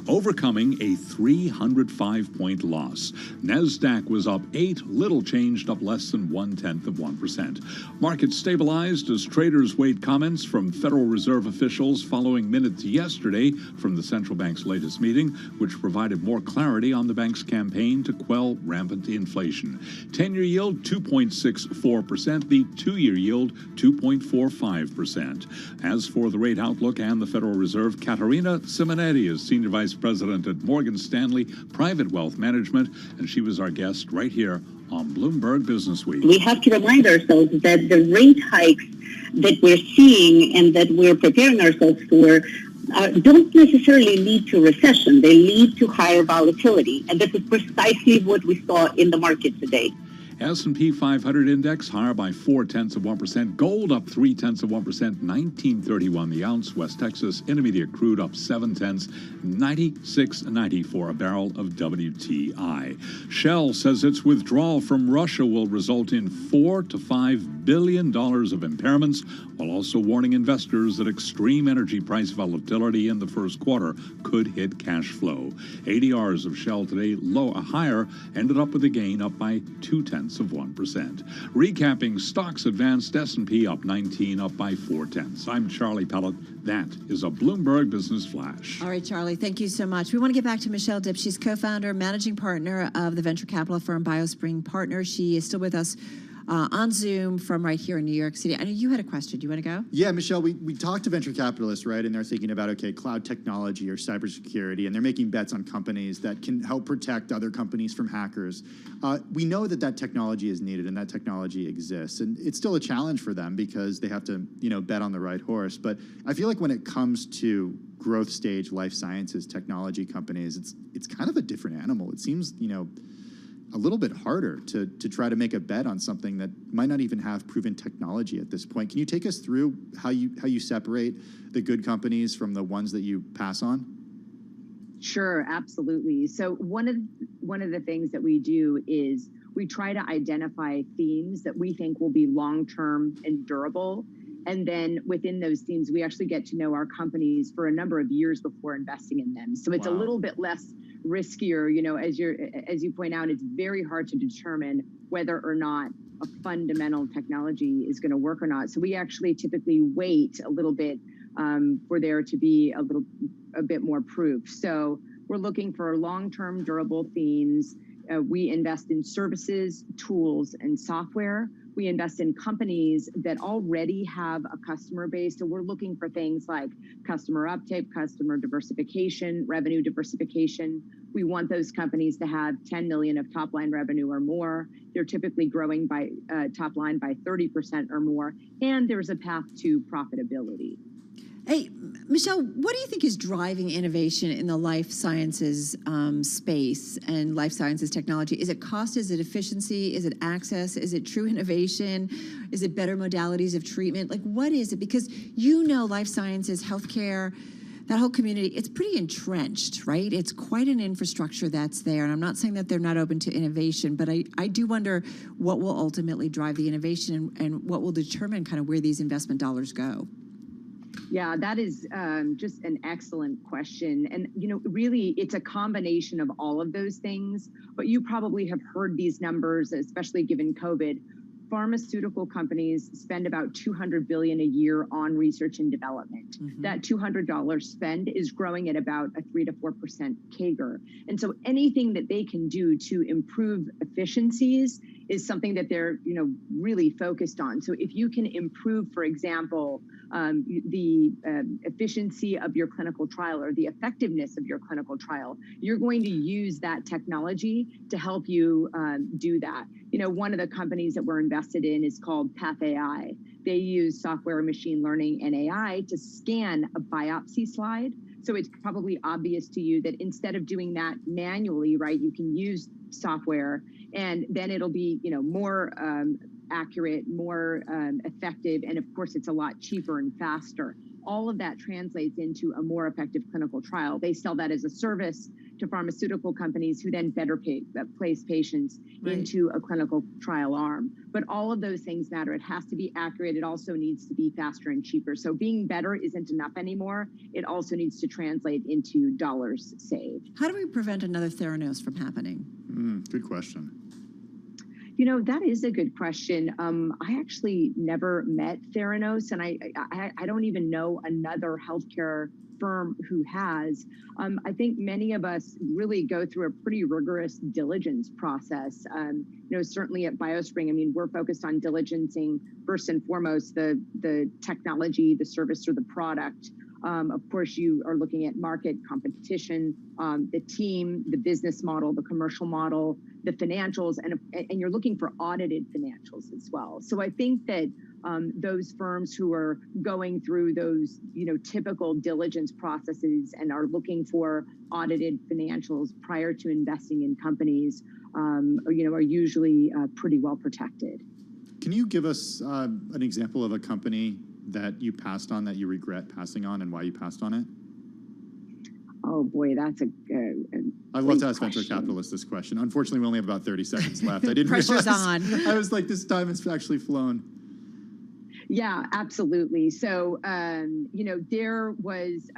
overcoming a 305-point loss. NASDAQ was up 8, little changed, up less than 0.1%. Markets stabilized as traders weighed comments from Federal Reserve officials following minutes yesterday from the central bank's latest meeting, which provided more clarity on the bank's campaign to quell rampant inflation. 10-year yield 2.64%, the 2-year yield 2.45%. As for the rate outlook and the Federal Reserve, Caterina Simonetti is Senior Vice President at Morgan Stanley Private Wealth Management, and she was our guest right here on Bloomberg Business Week. We have to remind ourselves that the rate hikes that we're seeing and that we're preparing ourselves for don't necessarily lead to recession. They lead to higher volatility, and this is precisely what we saw in the market today. S&P 500 index higher by 0.4%. Gold up 0.3%. 19.31 the ounce. West Texas Intermediate crude up 0.7, 96.90 for a barrel of WTI. Shell says its withdrawal from Russia will result in $4 to $5 billion of impairments, while also warning investors that extreme energy price volatility in the first quarter could hit cash flow. ADRs of Shell today higher, ended up with a gain up by 0.2%. Recapping stocks advanced, S&P up 19, up by 0.4. I'm Charlie Pellet. That is a Bloomberg Business Flash. All right, Charlie, thank you so much. We want to get back to Michelle Dipp. She's co-founder, managing partner of the venture capital firm BioSpring Partners. She is still with us on Zoom from right here in New York City. I know you had a question. Do you want to go? Yeah, Michelle, we talked to venture capitalists, right? And they're thinking about, okay, cloud technology or cybersecurity, and they're making bets on companies that can help protect other companies from hackers. We know that technology is needed and that technology exists. And it's still a challenge for them because they have to, bet on the right horse. But I feel like when it comes to growth stage life sciences technology companies, it's kind of a different animal. It seems, a little bit harder to try to make a bet on something that might not even have proven technology at this point. Can you take us through how you separate the good companies from the ones that you pass on? Sure, absolutely. So one of the things that we do is we try to identify themes that we think will be long-term and durable. And then within those themes, we actually get to know our companies for a number of years before investing in them. So it's a little bit less riskier, as you point out. It's very hard to determine whether or not a fundamental technology is going to work or not. So we actually typically wait a little bit for there to be a bit more proof. So we're looking for long-term durable themes. We invest in services, tools, and software. We invest in companies that already have a customer base. So we're looking for things like customer uptake, customer diversification, revenue diversification. We want those companies to have 10 million of top line revenue or more. They're typically growing by top line by 30% or more. And there's a path to profitability. Hey, Michelle, what do you think is driving innovation in the life sciences space and life sciences technology? Is it cost? Is it efficiency? Is it access? Is it true innovation? Is it better modalities of treatment? Like, what is it? Because life sciences, healthcare, that whole community, it's pretty entrenched, right? It's quite an infrastructure that's there. And I'm not saying that they're not open to innovation, but I do wonder what will ultimately drive the innovation and what will determine kind of where these investment dollars go. Yeah, that is just an excellent question. And, really, it's a combination of all of those things. But you probably have heard these numbers, especially given COVID. Pharmaceutical companies spend about $200 billion a year on research and development. That $200 spend is growing at about a 3 to 4% CAGR. And so anything that they can do to improve efficiencies is something that they're, really focused on. So if you can improve, for example, the efficiency of your clinical trial or the effectiveness of your clinical trial, you're going to use that technology to help you do that. One of the companies that we're invested in is called Path AI. They use software, machine learning, and AI to scan a biopsy slide. So it's probably obvious to you that instead of doing that manually, right, you can use software, and then it'll be, more accurate, more effective, and of course, it's a lot cheaper and faster. All of that translates into a more effective clinical trial. They sell that as a service to pharmaceutical companies who then better place patients into a clinical trial arm. But all of those things matter. It has to be accurate. It also needs to be faster and cheaper. So being better isn't enough anymore. It also needs to translate into dollars saved. How do we prevent another Theranos from happening? Good question. That is a good question. I actually never met Theranos, and I don't even know another healthcare firm who has. I think many of us really go through a pretty rigorous diligence process. Certainly at BioSpring, we're focused on diligencing first and foremost the technology, the service, or the product. Of course, you are looking at market competition, the team, the business model, the commercial model, the financials, and you're looking for audited financials as well. So I think that those firms who are going through those, typical diligence processes and are looking for audited financials prior to investing in companies, are usually pretty well protected. Can you give us an example of a company that you passed on that you regret passing on and why you passed on it? Oh boy, that's I'd love to ask venture capitalists this question. Unfortunately, we only have about 30 seconds left. I didn't Pressure's realize. on. I was like, this time it's actually flown. Yeah, absolutely. So, there was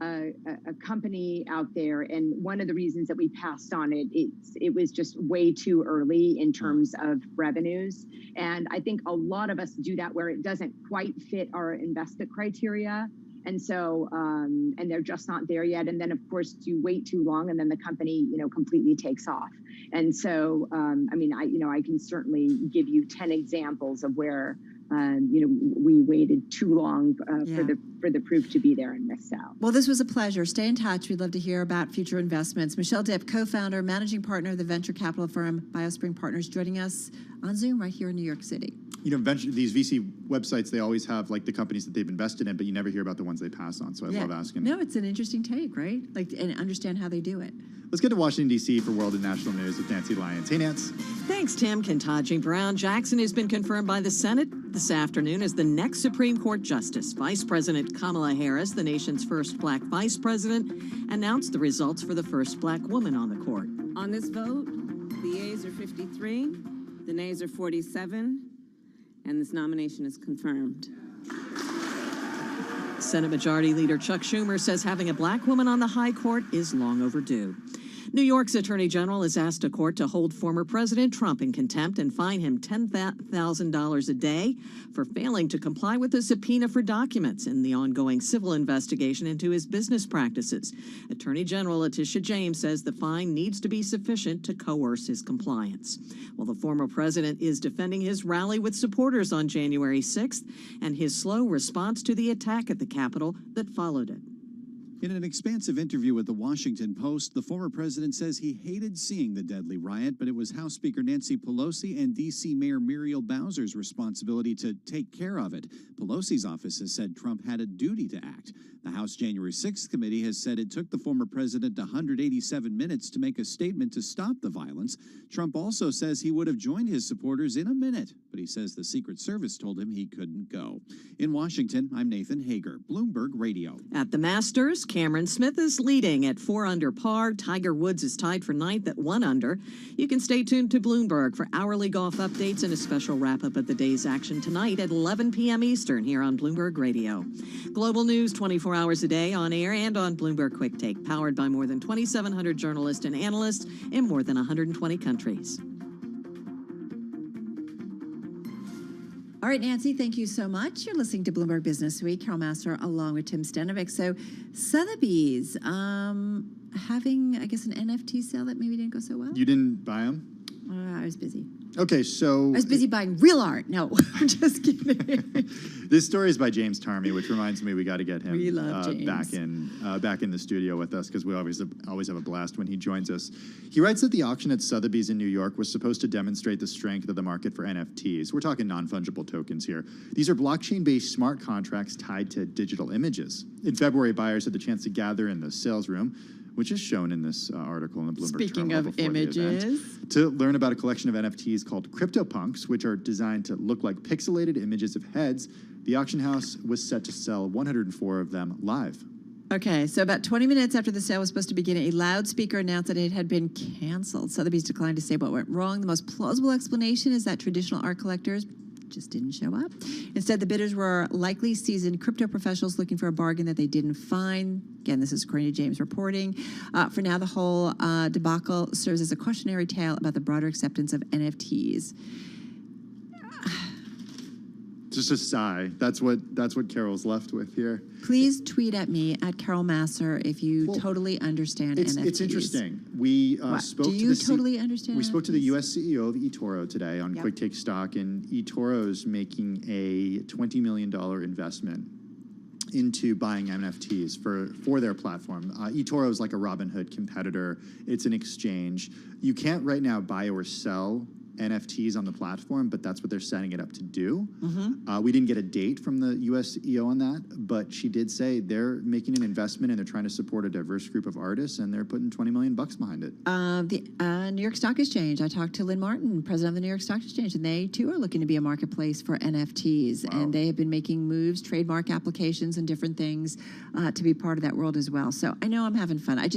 a company out there, and one of the reasons that we passed on it was just way too early in terms of revenues. And I think a lot of us do that where it doesn't quite fit our investment criteria. And so, and they're just not there yet. And then, of course, you wait too long, and then the company, completely takes off. And so, I can certainly give you 10 examples of where, we waited too long for the proof to be there and missed out. Well, this was a pleasure. Stay in touch. We'd love to hear about future investments. Michelle Dipp, co-founder, managing partner of the venture capital firm BioSpring Partners, joining us on Zoom right here in New York City. These VC websites, they always have like the companies that they've invested in, but you never hear about the ones they pass on. So I love asking. No, it's an interesting take, right? And understand how they do it. Let's get to Washington, D.C. for World and National News with Nancy Lyons. Hey, Nance. Thanks, Tim. Ketanji Brown Jackson has been confirmed by the Senate this afternoon as the next Supreme Court Justice. Vice President Kamala Harris, the nation's first black vice president, announced the results for the first black woman on the court. On this vote, the yeas are 53, the nays are 47, and this nomination is confirmed. Senate Majority Leader Chuck Schumer says having a black woman on the high court is long overdue. New York's Attorney General has asked a court to hold former President Trump in contempt and fine him $10,000 a day for failing to comply with a subpoena for documents in the ongoing civil investigation into his business practices. Attorney General Letitia James says the fine needs to be sufficient to coerce his compliance. Well, the former president is defending his rally with supporters on January 6th and his slow response to the attack at the Capitol that followed it. In an expansive interview with the Washington Post, the former president says he hated seeing the deadly riot, but it was House Speaker Nancy Pelosi and D.C. Mayor Muriel Bowser's responsibility to take care of it. Pelosi's office has said Trump had a duty to act. The House January 6th committee has said it took the former president 187 minutes to make a statement to stop the violence. Trump also says he would have joined his supporters in a minute, but he says the Secret Service told him he couldn't go. In Washington, I'm Nathan Hager, Bloomberg Radio. At the Masters, Cameron Smith is leading at 4 under par. Tiger Woods is tied for 9th at 1 under. You can stay tuned to Bloomberg for hourly golf updates and a special wrap-up of the day's action tonight at 11 p.m. Eastern here on Bloomberg Radio. Global news 24 hours a day on air and on Bloomberg Quick Take, powered by more than 2,700 journalists and analysts in more than 120 countries. All right, Nancy, thank you so much. You're listening to Bloomberg Business Week. Carol Master along with Tim Stenovic. So Sotheby's having, I guess, an NFT sale that maybe didn't go so well. You didn't buy them? I was busy. Okay, so... I was busy buying real art. No, I'm just kidding. This story is by James Tarmy, which reminds me we got to get him We love James. back in the studio with us, because we always have a blast when he joins us. He writes that the auction at Sotheby's in New York was supposed to demonstrate the strength of the market for NFTs. We're talking non-fungible tokens here. These are blockchain-based smart contracts tied to digital images. In February, buyers had the chance to gather in the sales room, which is shown in this article in the Bloomberg Speaking Journal of before the event, images, to learn about a collection of NFTs called CryptoPunks, which are designed to look like pixelated images of heads. The auction house was set to sell 104 of them live. okay, so about 20 minutes after the sale was supposed to begin, a loudspeaker announced that it had been canceled. Sotheby's declined to say what went wrong. The most plausible explanation is that traditional art collectors just didn't show up. Instead, the bidders were likely seasoned crypto professionals looking for a bargain that they didn't find. Again, this is according to James reporting. For now, the whole debacle serves as a cautionary tale about the broader acceptance of NFTs. Just a sigh. That's what Carol's left with here. Please tweet at me at Carol Masser if you totally understand NFTs. It's interesting. We spoke Do to you the totally understand We NFTs? spoke to the U.S. CEO of eToro today on Yep. Quick Take Stock, and eToro's making a $20 million investment into buying NFTs for their platform. eToro is like a Robinhood competitor. It's an exchange. You can't right now buy or sell NFTs on the platform, but that's what they're setting it up to do. We didn't get a date from the U.S. CEO on that, but she did say they're making an investment and they're trying to support a diverse group of artists, and they're putting $20 million behind it. The New York Stock Exchange, I talked to Lynn Martin, president of the New York Stock Exchange, and they too are looking to be a marketplace for NFTs. Wow. And they have been making moves, trademark applications and different things to be part of that world as well. So I know I'm having fun. I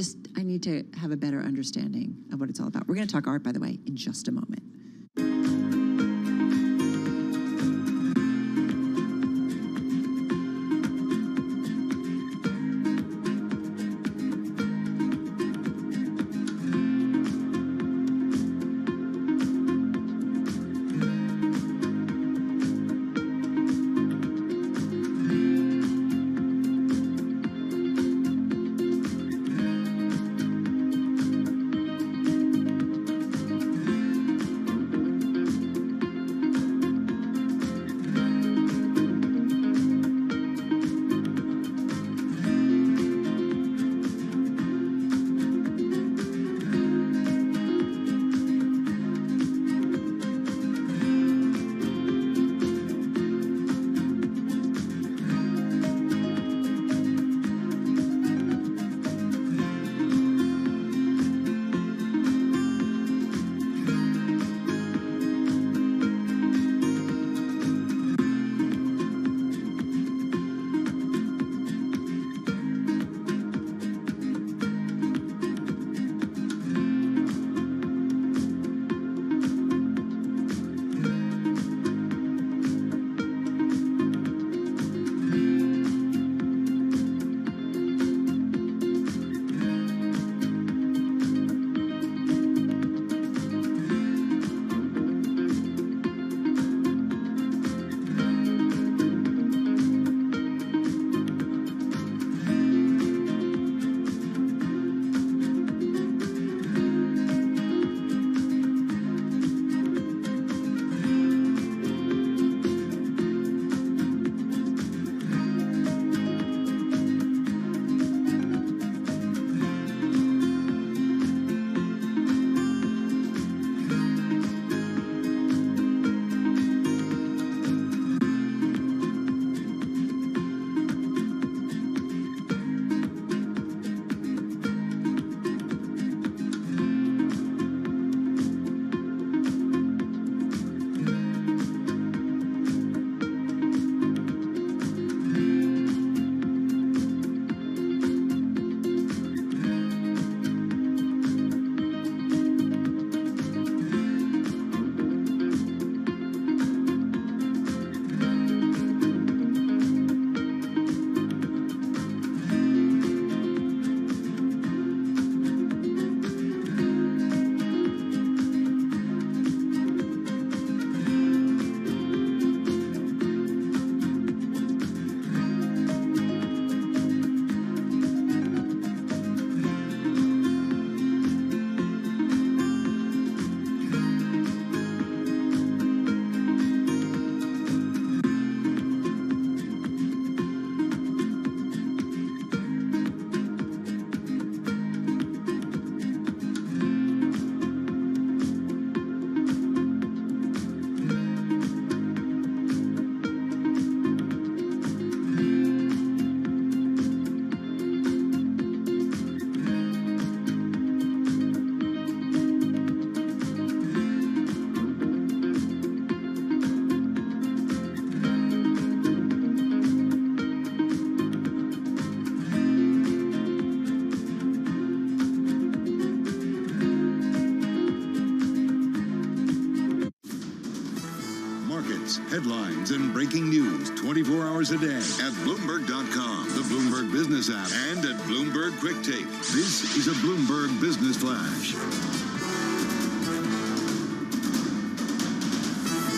need to have a better understanding of what it's all about. We're going to talk art, by the way, in just a moment. events, headlines, and breaking news 24 hours a day at Bloomberg.com, the Bloomberg Business app, and at Bloomberg Quick Take. This is a Bloomberg Business Flash.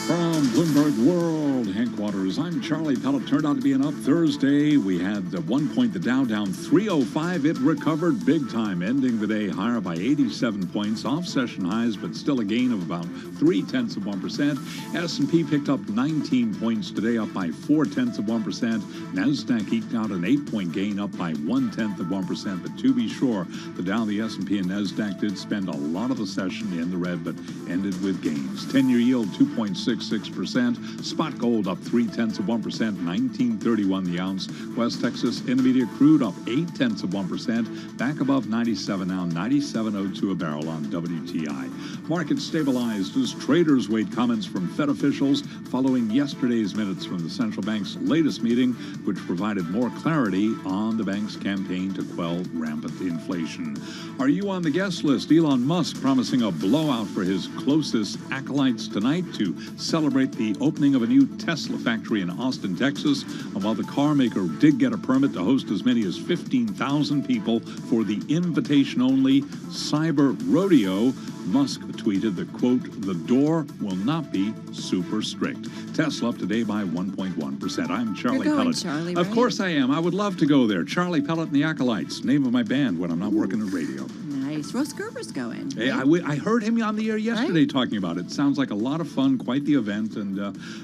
From Bloomberg World headquarters, I'm Charlie Pellet. Turned out to be an up Thursday. We had at one point the Dow down 305. It recovered big time, ending the day higher by 87 points, off session highs, but still a gain of about 0.3%. S&P picked up 19 points today, up by 0.4%. Nasdaq eked out an 8-point gain, up by 0.1%. But to be sure, the Dow, the S&P, and Nasdaq did spend a lot of the session in the red, but ended with gains. 10-year yield 2.66%. Spot gold up 0.3%, 19.31 the ounce. West Texas Intermediate crude up 0.8%, back above 97 now, 97.02 a barrel on WTI. Markets stabilized as traders weighed comments from Fed officials following yesterday's minutes from the central bank's latest meeting, which provided more clarity on the bank's campaign to quell rampant inflation. Are you on the guest list? Elon Musk promising a blowout for his closest acolytes tonight to celebrate the opening of a new Tesla factory in Austin, Texas. And while the car maker did get a permit to host as many as 15,000 people for the invitation-only Cyber Rodeo, Musk tweeted that, quote, "The door will not be super strict." Tesla up today by 1.1%. I'm Charlie You're going, Pellet. Charlie, Of right? course I am. I would love to go there. Charlie Pellet and the Acolytes, name of my band when I'm not working at radio. Nice. Ross Gerber's going. Hey, I heard him on the air yesterday talking about it. Sounds like a lot of fun, quite the event, and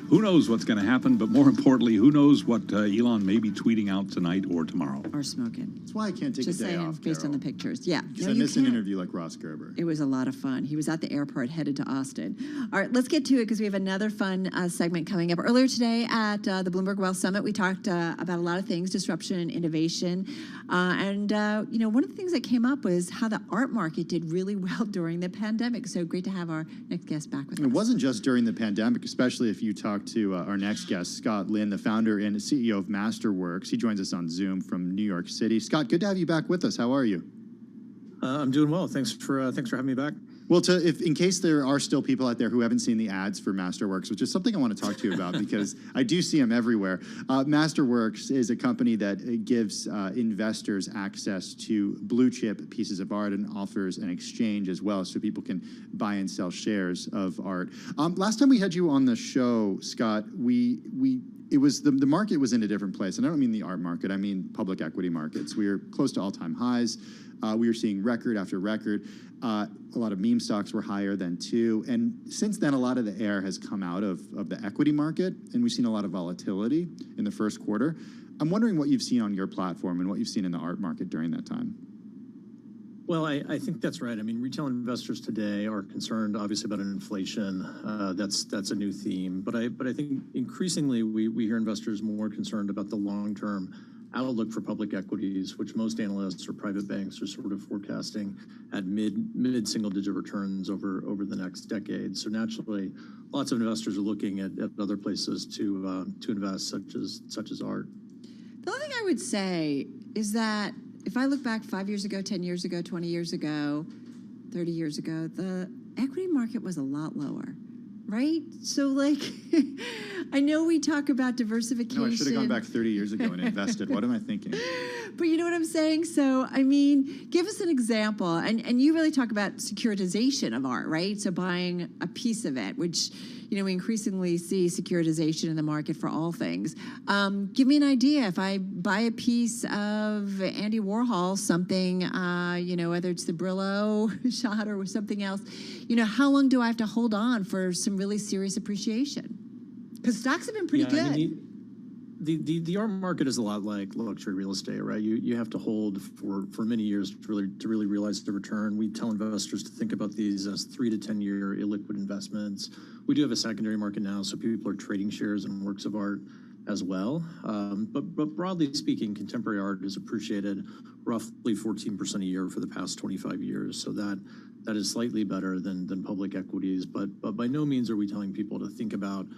who knows what's going to happen, but more importantly, who knows what Elon may be tweeting out tonight or tomorrow. Or smoking. That's why I can't take Just a day saying, off, based on the pictures. Yeah. Because No, I you miss an can't. interview like Ross Gerber. It was a lot of fun. He was at the airport headed to Austin. All right, let's get to it because we have another fun segment coming up. Earlier today at the Bloomberg Wealth Summit, we talked about a lot of things, disruption and innovation. You know, one of the things that came up was how the art market did really well during the pandemic. So great to have our next guest back with us. It wasn't just during the pandemic, especially if you talk to our next guest, Scott Lin, the founder and CEO of Masterworks. He joins us on Zoom from New York City. Scott, good to have you back with us. How are you? I'm doing well. Thanks for having me back. Well, in case there are still people out there who haven't seen the ads for Masterworks, which is something I want to talk to you about because I do see them everywhere. Masterworks is a company that gives investors access to blue chip pieces of art and offers an exchange as well, so people can buy and sell shares of art. Last time we had you on the show, Scott, it was the market was in a different place, and I don't mean the art market. I mean public equity markets. We were close to all-time highs. We were seeing record after record. A lot of meme stocks were higher than too. And since then, a lot of the air has come out of the equity market, and we've seen a lot of volatility in the first quarter. I'm wondering what you've seen on your platform and what you've seen in the art market during that time. Well, I think that's right. I mean, retail investors today are concerned, obviously, about inflation. That's a new theme. But I think increasingly we hear investors more concerned about the long-term outlook for public equities, which most analysts or private banks are sort of forecasting at mid-single-digit returns over the next decade. So naturally, lots of investors are looking at other places to invest, such as art. The other thing I would say is that if I look back 5 years ago, 10 years ago, 20 years ago, 30 years ago, the equity market was a lot lower, right? So, like, I know we talk about diversification. No, I should have gone back 30 years ago and invested. What am I thinking? But you know what I'm saying? So, I mean, give us an example. And you really talk about securitization of art, right? So buying a piece of it, which, you know, we increasingly see securitization in the market for all things. Give me an idea. If I buy a piece of Andy Warhol, something, you know, whether it's the Brillo shot or something else, you know, how long do I have to hold on for some really serious appreciation? Because stocks have been pretty good. I mean, the art market is a lot like luxury real estate, right? You have to hold for many years to really realize the return. We tell investors to think about these as 3 to 10 year illiquid investments. We do have a secondary market now, so people are trading shares and works of art as well. But broadly speaking, contemporary art is appreciated roughly 14% a year for the past 25 years. So that is slightly better than public equities. But by no means are we telling people to think about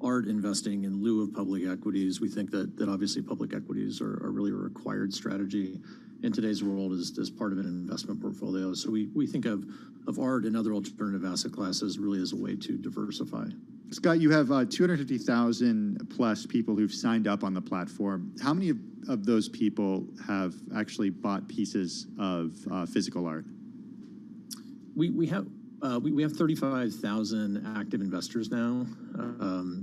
art investing in lieu of public equities. We think that obviously public equities are really a required strategy in today's world as part of an investment portfolio. So we think of art and other alternative asset classes really as a way to diversify. Scott, you have 250,000 plus people who've signed up on the platform. How many of those people have actually bought pieces of physical art? We have 35,000 active investors now.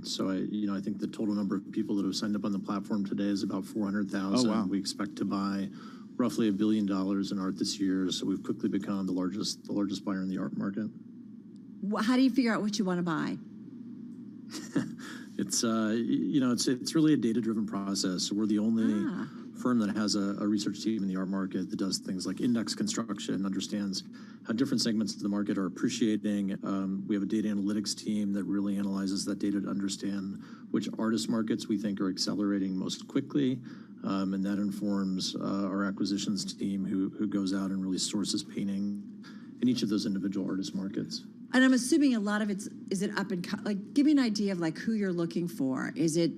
So I think the total number of people that have signed up on the platform today is about 400,000. Oh, wow. We expect to buy roughly $1 billion in art this year. So we've quickly become the largest buyer in the art market. How do you figure out what you want to buy? It's really a data-driven process. So we're the only firm that has a research team in the art market that does things like index construction, understands how different segments of the market are appreciating. We have a data analytics team that really analyzes that data to understand which artist markets we think are accelerating most quickly. And that informs our acquisitions team who goes out and really sources painting in each of those individual artist markets. And I'm assuming a lot of is it up and like, give me an idea of like who you're looking for. Is it,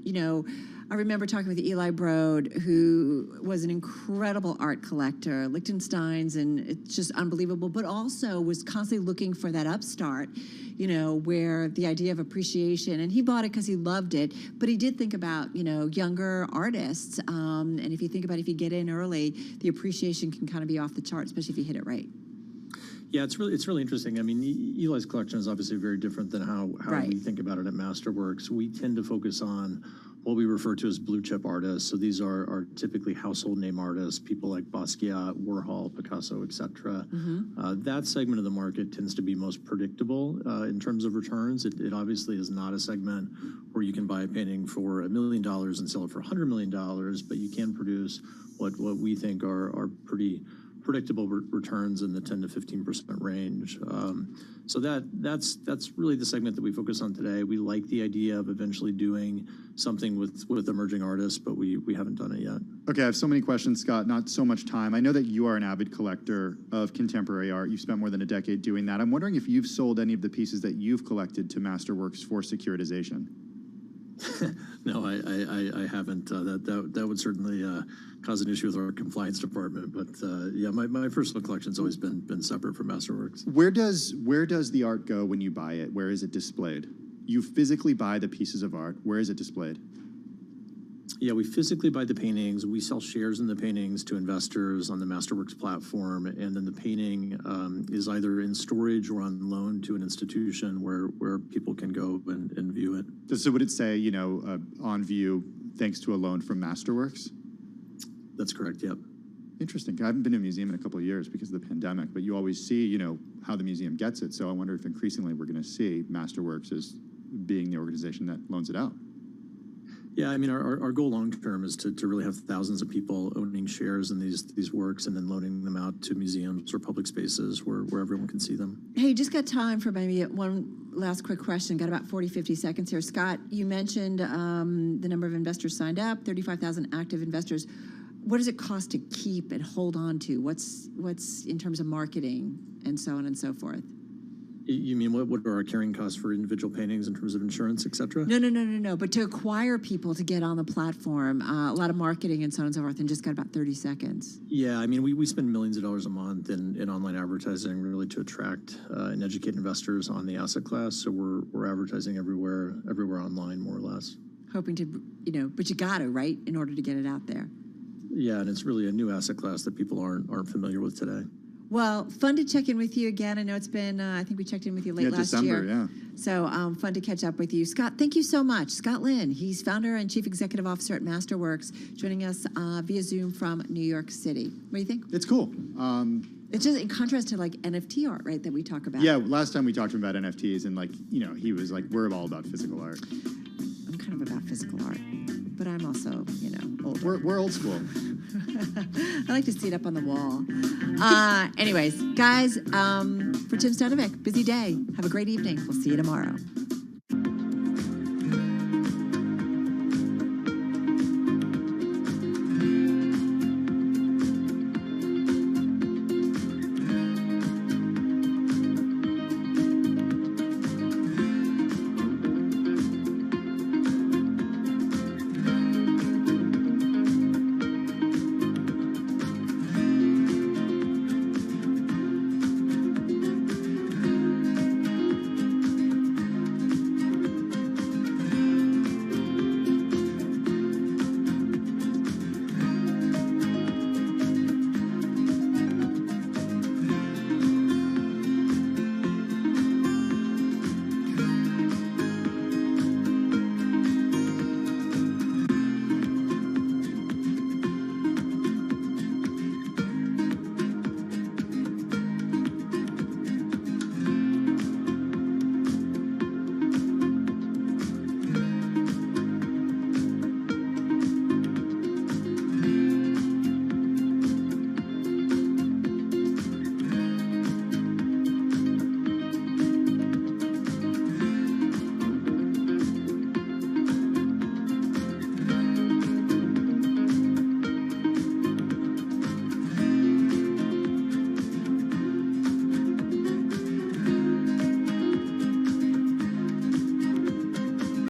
I remember talking with Eli Broad, who was an incredible art collector, Liechtenstein's, and it's just unbelievable, but also was constantly looking for that upstart, where the idea of appreciation, and he bought it because he loved it, but he did think about, younger artists. And if you think about if you get in early, the appreciation can kind of be off the chart, especially if you hit it right. Yeah, it's really interesting. I mean, Eli's collection is obviously very different than how we think about it at Masterworks. We tend to focus on what we refer to as blue chip artists. So these are typically household name artists, people like Basquiat, Warhol, Picasso, etc. That segment of the market tends to be most predictable in terms of returns. It obviously is not a segment where you can buy a painting for $1 million and sell it for $100 million, but you can produce what we think are pretty predictable returns in the 10 to 15% range. So that's really the segment that we focus on today. We like the idea of eventually doing something with emerging artists, but we haven't done it yet. Okay, I have so many questions, Scott, not so much time. I know that you are an avid collector of contemporary art. You've spent more than a decade doing that. I'm wondering if you've sold any of the pieces that you've collected to Masterworks for securitization. No, I haven't. That would certainly cause an issue with our compliance department. But yeah, my personal collection's always been separate from Masterworks. Where does the art go when you buy it? Where is it displayed? You physically buy the pieces of art. Where is it displayed? Yeah, we physically buy the paintings. We sell shares in the paintings to investors on the Masterworks platform, and then the painting is either in storage or on loan to an institution where people can go and view it. So would it say, on view, thanks to a loan from Masterworks? That's correct, yep. Interesting. I haven't been to a museum in a couple of years because of the pandemic, but you always see, how the museum gets it. So I wonder if increasingly we're going to see Masterworks as being the organization that loans it out. Yeah, I mean, our goal long term is to really have thousands of people owning shares in these works and then loaning them out to museums or public spaces where everyone can see them. Hey, just got time for maybe one last quick question. Got about 40, 50 seconds here. Scott, you mentioned the number of investors signed up, 35,000 active investors. What does it cost to keep and hold on to? What's in terms of marketing and so on and so forth? You mean what are our carrying costs for individual paintings in terms of insurance, et cetera? No. But to acquire people to get on the platform, a lot of marketing and so on and so forth, and just got about 30 seconds. Yeah, I mean, we spend millions of dollars a month in online advertising really to attract and educate investors on the asset class. So we're advertising everywhere online, more or less. Hoping to, but you got to, right, in order to get it out there. Yeah, and it's really a new asset class that people aren't familiar with today. Well, fun to check in with you again. I know it's been, I think we checked in with you late last year. Yeah. So fun to catch up with you. Scott, thank you so much. Scott Lynn, he's founder and chief executive officer at Masterworks, joining us via Zoom from New York City. What do you think? It's cool. It's just in contrast to like NFT art, right, that we talk about. Yeah, last time we talked about NFTs and he was like, we're all about physical art. I'm kind of about physical art, but I'm also, older. We're old school. I like to see it up on the wall. Anyways, guys, for Tim Stanovic, busy day. Have a great evening. We'll see you tomorrow.